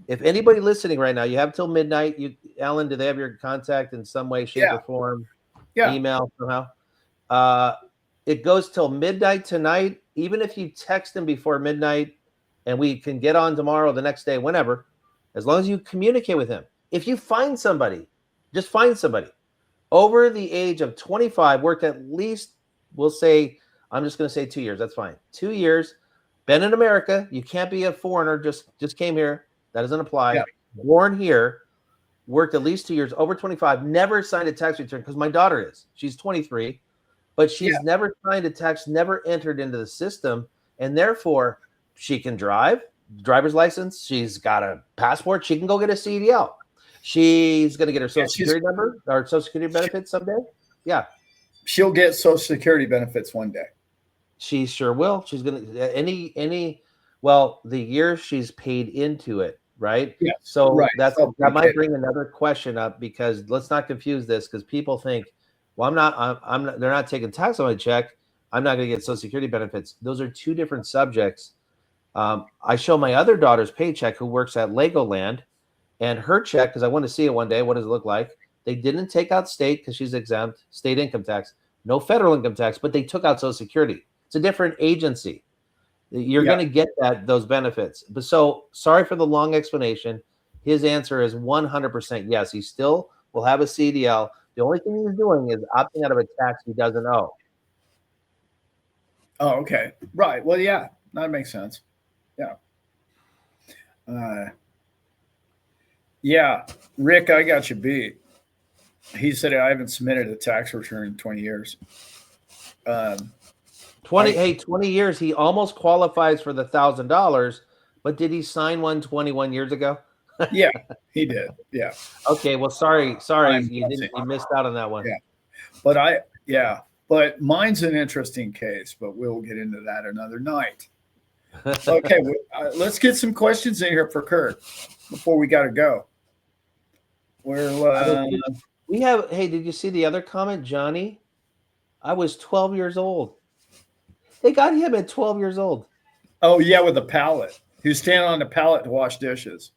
If anybody listening right now, you have till midnight. Alan, do they have your contact in some way, shape, or form?
Yeah.
Email somehow. It goes till midnight tonight. Even if you text them before midnight, and we can get on tomorrow, the next day, whenever, as long as you communicate with him. If you find somebody, just find somebody over the age of 25, worked at least, we'll say, I'm just going to say 2 years. That's fine. 2 years, been in America. You can't be a foreigner. Just came here. That doesn't apply. Yeah. Born here, worked at least 2 years, over 25, never signed a tax return because my daughter is. She's 23, but she's never signed a tax, never entered into the system, and therefore she can drive, driver's license. She's got a passport. She can go get a CDL. She's going to get her Social Security number or Social Security benefits someday. Yeah.
She'll get Social Security benefits one day.
She sure will. She's going to the year she's paid into it, right?
Yeah.
So that might bring another question up because let's not confuse this because people think, well, I'm not, they're not taking tax on my check. I'm not going to get Social Security benefits. Those are two different subjects. I show my other daughter's paycheck who works at Legoland, and her check, because I want to see it one day. What does it look like? They didn't take out state because she's exempt, state income tax, no federal income tax, but they took out Social Security. It's a different agency. You're going to get those benefits. But so sorry for the long explanation. His answer is 100% yes. He still will have a CDL. The only thing he's doing is opting out of a tax he doesn't owe.
Oh, okay. Right. Well, yeah, that makes sense. Yeah. Yeah, Rick, I got you beat. He said I haven't submitted a tax return in 20 years.
20 years. He almost qualifies for the $1,000, but did he sign one 21 years ago?
Yeah, he did. Yeah.
Okay. Well, sorry. You missed out on that one.
Yeah. But mine's an interesting case, but we'll get into that another night. Okay. Let's get some questions in here for Kirk before we got to go.
We have, hey, did you see the other comment, Johnny? I was 12 years old. They got him at 12 years old.
Oh, yeah, with a pallet. He was standing on the pallet to wash dishes.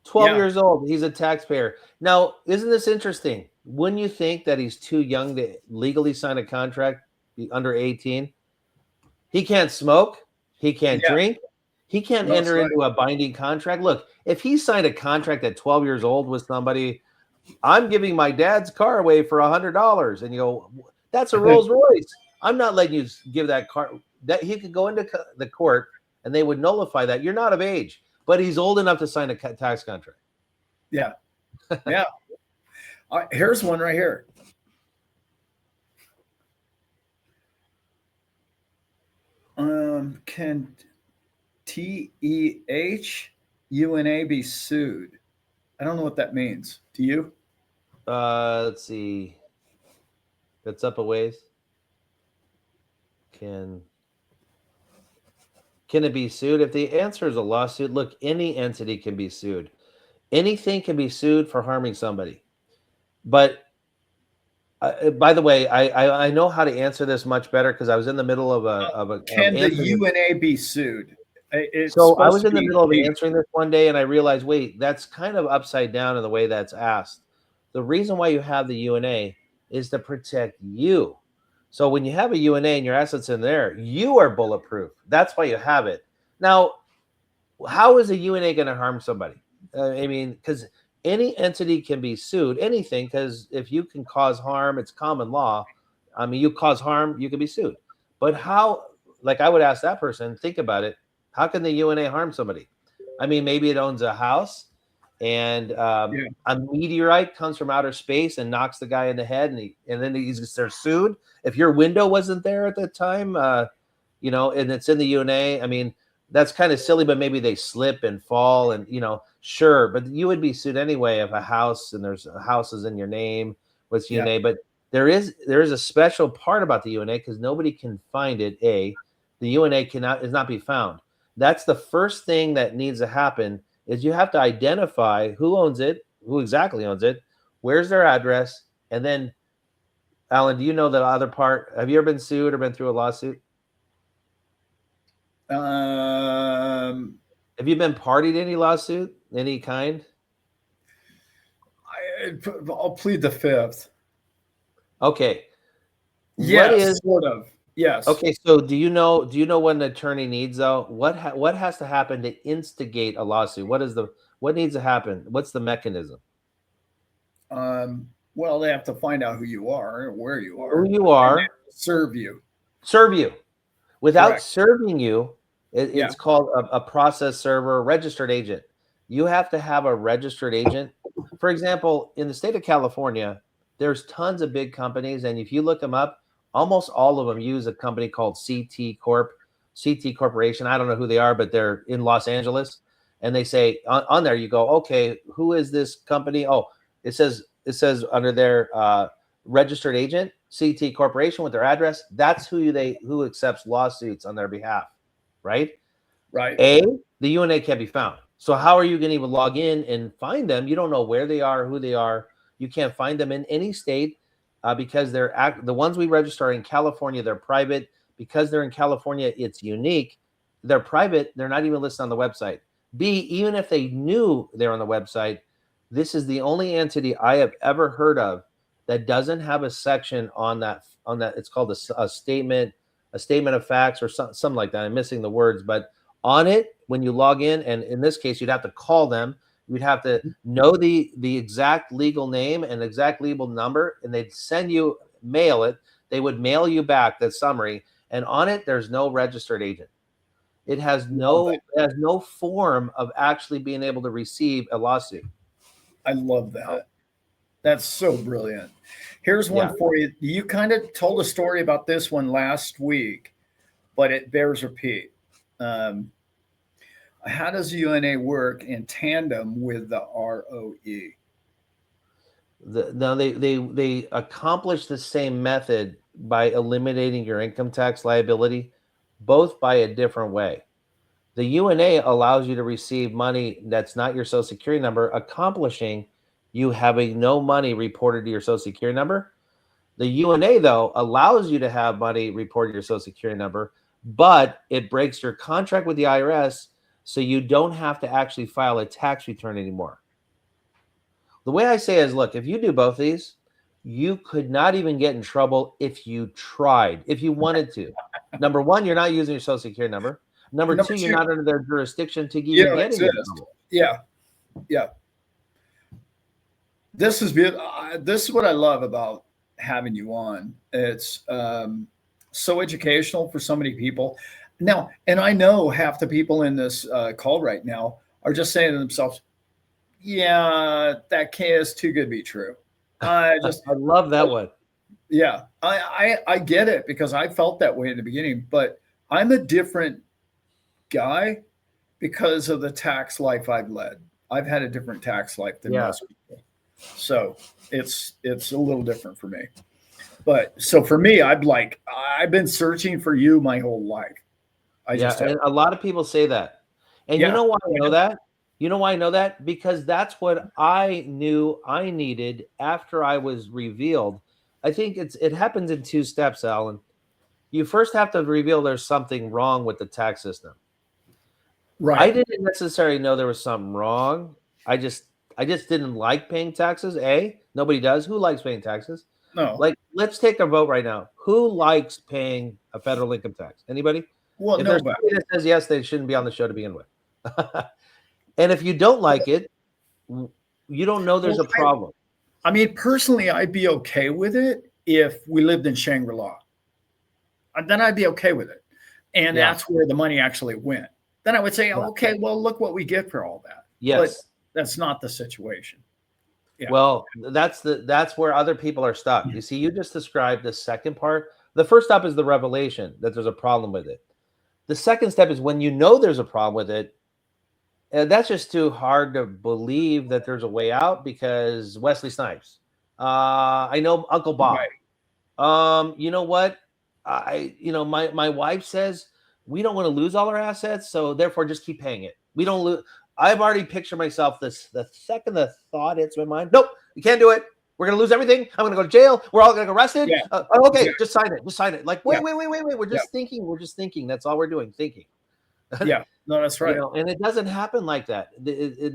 12 years old. He's a taxpayer. Now, isn't this interesting? Wouldn't you think that he's too young to legally sign a contract, under 18? He can't smoke. He can't drink. He can't enter into a binding contract. Look, if he signed a contract at 12 years old with somebody, I'm giving my dad's car away for $100. And you go, that's a Rolls Royce. I'm not letting you give that car. That he could go into the court and they would nullify that. You're not of age, but he's old enough to sign a tax contract.
Yeah. Yeah. Here's one right here. Can TEHUNA be sued? I don't know what that means. Do you?
Let's see. That's up a ways. Can it be sued? If the answer is a lawsuit, look, any entity can be sued. Anything can be sued for harming somebody. But by the way, I know how to answer this much better because I was in the middle of a.
Can the UNA be sued?
So I was in the middle of answering this one day, and I realized, wait, that's kind of upside down in the way that's asked. The reason why you have the UNA is to protect you. So when you have a UNA and your assets in there, you are bulletproof. That's why you have it. Now, how is a UNA going to harm somebody? I mean, because any entity can be sued, anything, because if you can cause harm, it's common law. I mean, you cause harm, you can be sued. But how, like I would ask that person, think about it. How can the UNA harm somebody? I mean, maybe it owns a house and a meteorite comes from outer space and knocks the guy in the head and then they're sued. If your window wasn't there at the time, and it's in the UNA, I mean, that's kind of silly, but maybe they slip and fall and, sure. But you would be sued anyway if a house and there's houses in your name with UNA. But there is a special part about the UNA because nobody can find it. The UNA is not be found. That's the first thing that needs to happen is you have to identify who owns it, who exactly owns it, where's their address. And then, Alan, do you know the other part? Have you ever been sued or been through a lawsuit? Have you been party to any lawsuit, any kind?
I'll plead the fifth.
Okay.
Yes, sort of. Yes.
Okay. So do you know what an attorney needs though? What has to happen to instigate a lawsuit? What needs to happen? What's the mechanism?
Well, they have to find out who you are, where you are,
who you are,
serve you.
Without
Correct.
Serving you, it's called a process server, registered agent. You have to have a registered agent. For example, in the state of California, there's tons of big companies, and if you look them up, almost all of them use a company called CT Corporation. I don't know who they are, but they're in Los Angeles. And they say on there, you go, okay, who is this company? Oh, it says under their registered agent, CT Corporation with their address. That's who accepts lawsuits on their behalf, right?
Right.
The UNA can't be found. So how are you going to even log in and find them? You don't know where they are, who they are. You can't find them in any state. because the ones we register are in California. They're private. Because they're in California, it's unique. They're private. They're not even listed on the website. B, even if they knew they're on the website, this is the only entity I have ever heard of that doesn't have a section on that. It's called a statement of facts or something like that. I'm missing the words, but on it, when you log in, and in this case, you'd have to call them. You'd have to know the exact legal name and exact legal number, and they'd mail it. They would mail you back that summary, and on it, there's no registered agent. It has no form of actually being able to receive a lawsuit.
I love that. That's so brilliant. Here's one for you. You kind of told a story about this one last week, but it bears repeat. How does UNA work in tandem with the ROE?
They accomplish the same method by eliminating your income tax liability, both by a different way. The UNA allows you to receive money that's not your Social Security number, accomplishing you having no money reported to your Social Security number. The UNA, though, allows you to have money reported to your Social Security number, but it breaks your contract with the IRS, so you don't have to actually file a tax return anymore. The way I say is, look, if you do both of these, you could not even get in trouble if you tried, if you wanted to. Number one, you're not using your Social Security number. Number two, you're not under their jurisdiction to even get in trouble.
Yeah. This is what I love about having you on. It's so educational for so many people. Now, and I know half the people in this call right now are just saying to themselves, yeah, that is too good to be true. I
love that one.
Yeah, I get it, because I felt that way in the beginning, but I'm a different guy because of the tax life I've led. I've had a different tax life than most people. So it's a little different for me. But so for me, I've been searching for you my whole life.
And a lot of people say that. And you know why I know that? You know why I know that? Because that's what I knew I needed after I was revealed. I think it happens in two steps, Alan. You first have to reveal there's something wrong with the tax system. Right. I didn't necessarily know there was something wrong. I just didn't like paying taxes. Nobody does. Who likes paying taxes?
No.
Like, let's take a vote right now. Who likes paying a federal income tax? Anybody?
Well,
if there's somebody that says yes, they shouldn't be on the show to begin with. And if you don't like it, you don't know there's a problem.
I mean, personally, I'd be okay with it if we lived in Shangri-La. Then I'd be okay with it. And that's where the money actually went. Then I would say, okay, well, look what we get for all that.
Yes.
But that's not the situation.
Yeah. Well, that's where other people are stuck. You see, you just described the second part. The first step is the revelation that there's a problem with it. The second step is when you know there's a problem with it, that's just too hard to believe that there's a way out, because Wesley Snipes. I know Uncle Bob. Right. You know what? My wife says we don't want to lose all our assets, so therefore just keep paying it. We don't lose. I've already pictured myself the second the thought hits my mind. Nope, you can't do it. We're going to lose everything. I'm going to go to jail. We're all going to get arrested. Yeah. Okay, just sign it. Just sign it. Like, wait. We're just thinking. We're just thinking. That's all we're doing, thinking.
Yeah, no, that's right.
And it doesn't happen like that.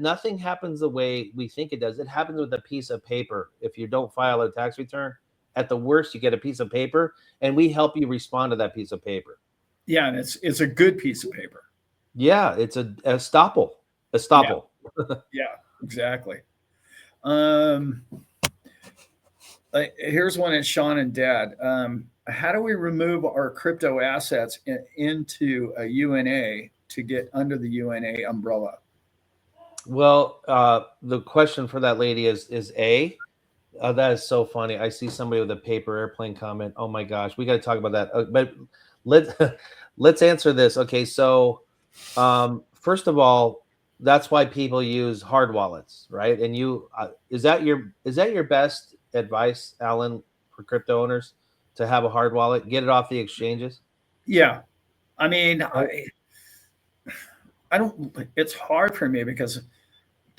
Nothing happens the way we think it does. It happens with a piece of paper. If you don't file a tax return, at the worst, you get a piece of paper, and we help you respond to that piece of paper.
Yeah, and it's a good piece of paper.
Yeah, it's a estoppel. Estoppel.
Yeah, exactly. Here's one at Sean and Dad. How do we remove our crypto assets into a UNA to get under the UNA umbrella?
Well, the question for that lady is that is so funny. I see somebody with a paper airplane comment. Oh my gosh, we got to talk about that. But let's answer this. Okay, so first of all, that's why people use hard wallets, right? And is that your best advice, Alan, for crypto owners, to have a hard wallet, get it off the exchanges?
Yeah, I mean, I don't. It's hard for me because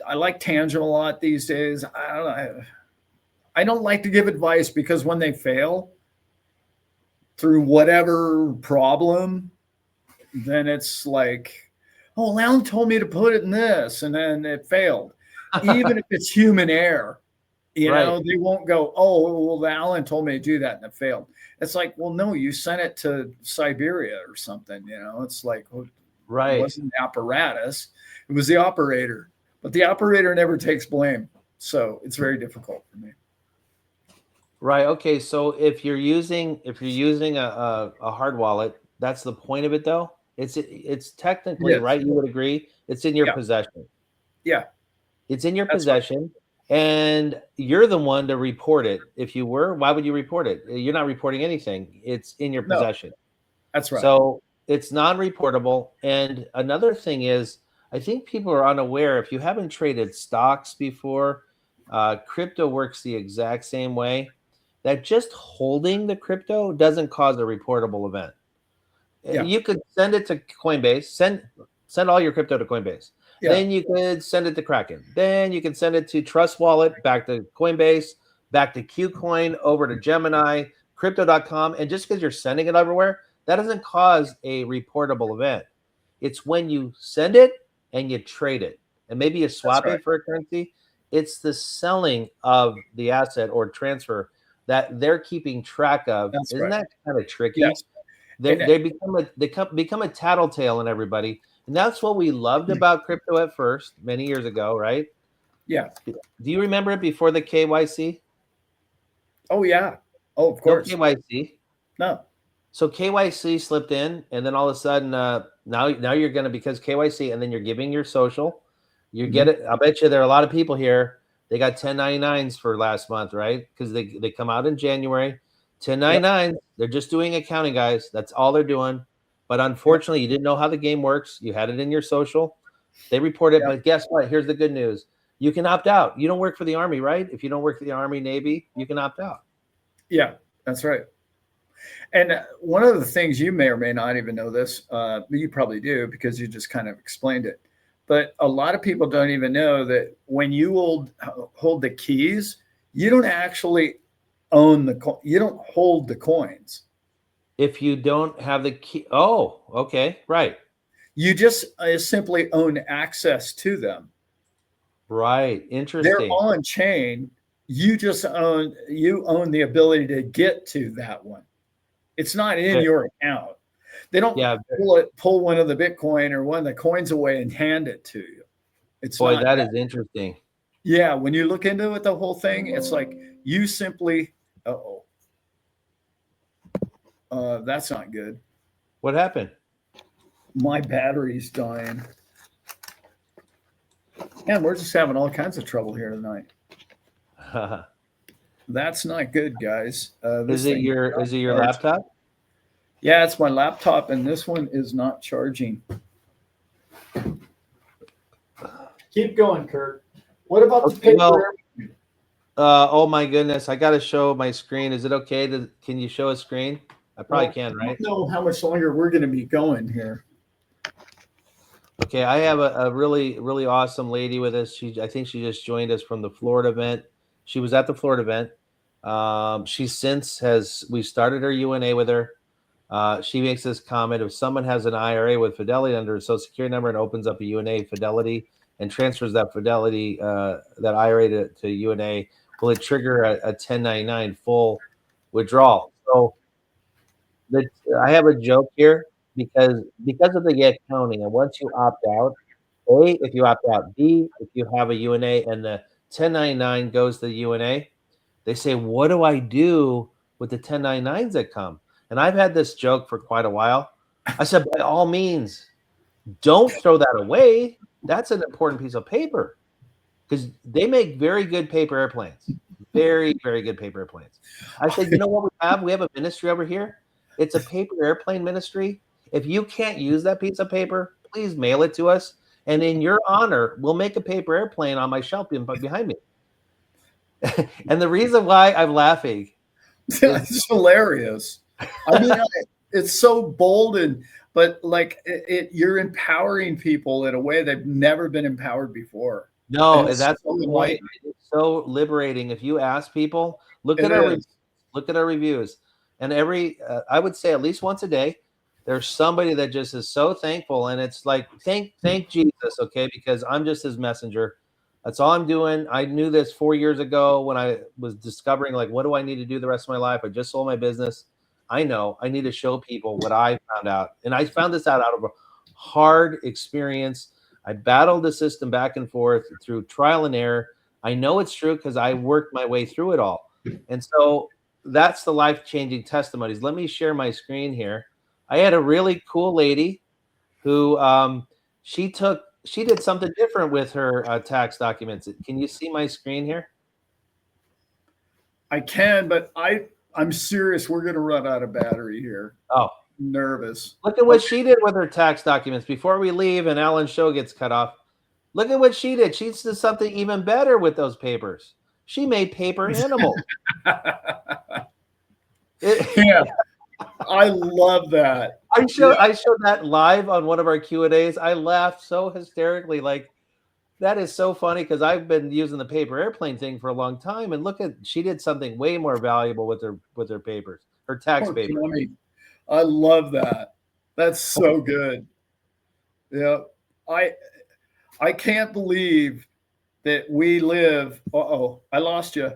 I like tangible a lot these days. I don't know. I don't like to give advice because when they fail through whatever problem, then it's like, oh, Alan told me to put it in this, and then it failed. Even if it's human error,
Right.
they won't go, oh, well, Alan told me to do that and it failed. It's like, well, no, you sent it to Siberia or something. It's like, well, it
Right.
wasn't the apparatus, it was the operator. But the operator never takes blame. So it's very difficult for me.
Right. Okay. So if you're using a hard wallet, that's the point of it, though. It's technically
Yes.
right. You would agree. It's in your
Yeah.
possession.
Yeah.
It's in your
That's right.
possession, and you're the one to report it. If you were, why would you report it? You're not reporting anything. It's in your
No,
possession.
that's right.
So it's non-reportable. And another thing is, I think people are unaware. If you haven't traded stocks before, crypto works the exact same way. That just holding the crypto doesn't cause a reportable event.
Yeah.
You could send it to Coinbase, send all your crypto to Coinbase.
Yeah.
Then you could send it to Kraken. Then you can send it to Trust Wallet, back to Coinbase, back to Qcoin, over to Gemini, crypto.com. And just because you're sending it everywhere, that doesn't cause a reportable event. It's when you send it and you trade it, and maybe you swap
right.
it for a currency. It's the selling of the asset or transfer that they're keeping track of.
That's
Isn't
right.
that kind of tricky?
Yes.
They become a tattletale in everybody, and that's what we loved about crypto at first, many years ago, right?
Yeah.
Do you remember it before the KYC?
Oh, yeah. Oh, of course.
No KYC.
No.
So KYC slipped in, and then all of a sudden, now you're going to, because KYC, and then you're giving your social. You get it. I'll bet you there are a lot of people here. They got 1099s for last month, right? Because they come out in January. 1099s. They're just doing accounting, guys. That's all they're doing. But unfortunately, you didn't know how the game works. You had it in your social. They report it, but guess what? Here's the good news. You can opt out. You don't work for the Army, right? If you don't work for the Army, Navy, you can opt out.
Yeah, that's right. And one of the things, you may or may not even know this, but you probably do because you just kind of explained it. But a lot of people don't even know that when you hold the keys, you don't actually you don't hold the coins.
If you don't have the key. Oh, okay. Right.
You just simply own access to them.
Right.
They're
Interesting.
on chain. You own the ability to get to that one. It's not in your account. They don't pull one of the Bitcoin or one of the coins away and hand it to you. It's
Boy,
not
that is interesting.
Yeah, when you look into it, the whole thing, it's like you simply, that's not good.
What happened?
My battery's dying. Man, we're just having all kinds of trouble here tonight. That's not good, guys.
Is it your laptop?
Yeah, it's my laptop, and this one is not charging. Keep going, Kirk. What about the paper?
Oh my goodness, I got to show my screen. Is it okay? Can you show a screen? I probably can, right?
I don't know how much longer we're going to be going here.
Okay, I have a really, really awesome lady with us. I think she just joined us from the Florida event. She was at the Florida event. We started her UNA with her. She makes this comment: if someone has an IRA with Fidelity under a Social Security number and opens up a UNA Fidelity and transfers that Fidelity, that IRA to UNA, will it trigger a 1099 full withdrawal? So I have a joke here because of the accounting, and once you opt out, A, if you opt out, B, if you have a UNA and the 1099 goes to the UNA, they say, what do I do with the 1099s that come? And I've had this joke for quite a while. I said, by all means, don't throw that away. That's an important piece of paper because they make very good paper airplanes. Very, very good paper airplanes. I said, you know what we have? We have a ministry over here. It's a paper airplane ministry. If you can't use that piece of paper, please mail it to us. And in your honor, we'll make a paper airplane on my shelf behind me. And the reason why I'm laughing,
it's hilarious. I mean, it's so bold, but like you're empowering people in a way they've never been empowered before.
No,
it's
that's
so
the point.
enlightening.
It's so liberating. If you ask people, look
It
at our
is.
look at our reviews, and I would say at least once a day, there's somebody that just is so thankful, and it's like thank Jesus, okay, because I'm just his messenger. That's all I'm doing. I knew this 4 years ago when I was discovering like what do I need to do the rest of my life. I just sold my business. I know I need to show people what I found out, and I found this out of a hard experience. I battled the system back and forth through trial and error. I know it's true because I worked my way through it all. And so that's the life-changing testimonies. Let me share my screen here. I had a really cool lady who she did something different with her tax documents. Can you see my screen here?
I can, but I'm serious. We're going to run out of battery here.
Oh,
Nervous.
look at what she did with her tax documents before we leave and Alan's show gets cut off. Look at what she did. She did something even better with those papers. She made paper animals.
Yeah, I love that.
I showed that live on one of our Q&As. I laughed so hysterically. Like, that is so funny because I've been using the paper airplane thing for a long time. And look at, she did something way more valuable with her papers, her tax
Poor
papers.
Tammy. I love that. That's so good. Yeah, I can't believe that we live. Uh-oh, I lost you.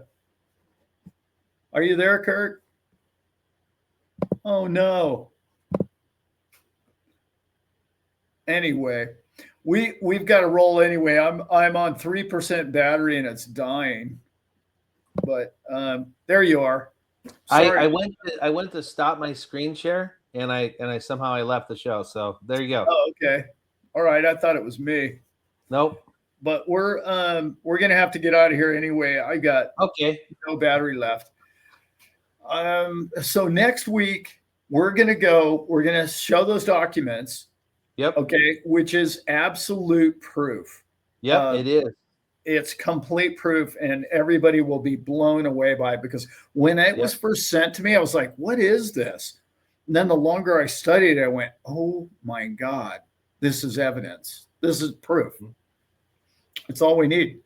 Are you there, Kirk? Oh no. Anyway, we've got to roll anyway. I'm on 3% battery and it's dying. But there you are. Sorry.
I went to stop my screen share and I somehow I left the show. So there you go.
Oh, okay. All right. I thought it was me.
Nope.
But we're gonna have to get out of here anyway. I got no battery left. So next week we're gonna show those documents.
Yep.
Okay, which is absolute proof.
Yep, it is.
It's complete proof, and everybody will be blown away by it because when it was first sent to me, I was like, what is this? And then the longer I studied it, I went, oh my God, this is evidence. This is proof. It's all we need.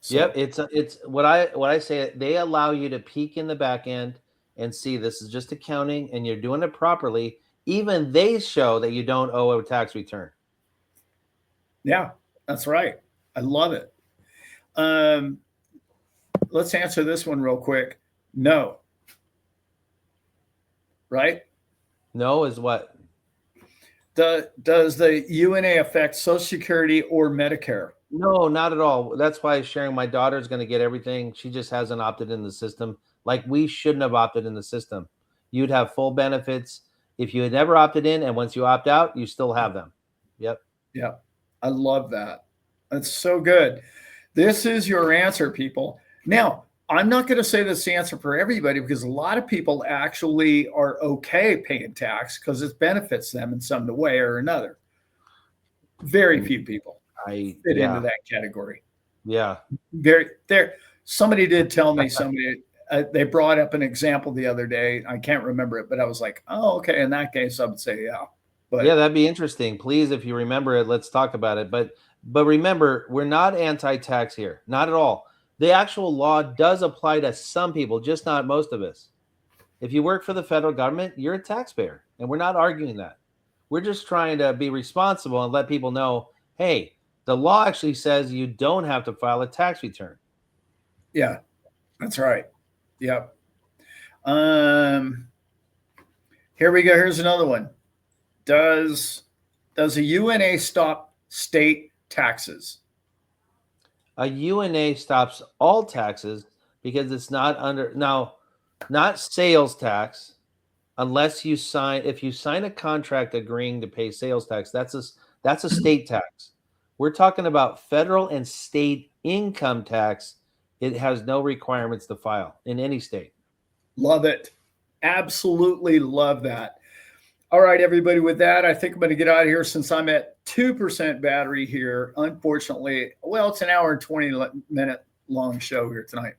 So, yep, it's what I say. They allow you to peek in the back end and see this is just accounting, and you're doing it properly. Even they show that you don't owe a tax return.
Yeah, that's right. I love it. Let's answer this one real quick. No. Right?
No is what?
Does the UNA affect Social Security or Medicare?
No, not at all. That's why sharing my daughter's going to get everything. She just hasn't opted in the system. Like we shouldn't have opted in the system. You'd have full benefits if you had never opted in, and once you opt out, you still have them. Yep.
Yeah. I love that. That's so good. This is your answer, people. Now, I'm not going to say this answer for everybody because a lot of people actually are okay paying tax because it benefits them in some way or another. Very few people fit into that category.
Yeah.
Somebody did tell me they brought up an example the other day. I can't remember it, but I was like, oh, okay. In that case, I would say, yeah. But
yeah, that'd be interesting. Please, if you remember it, let's talk about it. But remember, we're not anti-tax here. Not at all. The actual law does apply to some people, just not most of us. If you work for the federal government, you're a taxpayer, and we're not arguing that. We're just trying to be responsible and let people know, hey, the law actually says you don't have to file a tax return.
Yeah, that's right. Yep. Here we go. Here's another one. Does a UNA stop state taxes?
A UNA stops all taxes because it's not sales tax, unless if you sign a contract agreeing to pay sales tax, that's a state tax. We're talking about federal and state income tax. It has no requirements to file in any state.
Love it. Absolutely love that. All right, everybody, with that, I think I'm going to get out of here since I'm at 2% battery here. Unfortunately, well, it's an hour and 20-minute long show here tonight.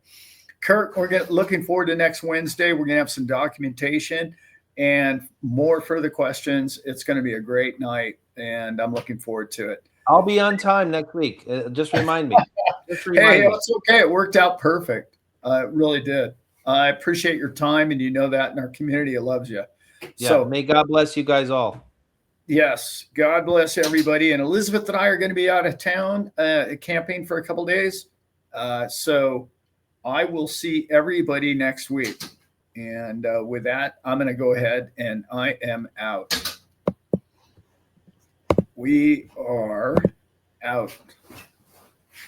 Kirk, we're looking forward to next Wednesday. We're going to have some documentation and more further questions. It's going to be a great night, and I'm looking forward to it.
I'll be on time next week. Just remind me. Just
Hey,
remind me.
it's okay. It worked out perfect. It really did. I appreciate your time, and you know that, and our community loves you.
Yeah.
So,
May God bless you guys all.
yes, God bless everybody. And Elizabeth and I are going to be out of town camping for a couple days. So I will see everybody next week. And with that, I'm going to go ahead and I am out. We are out.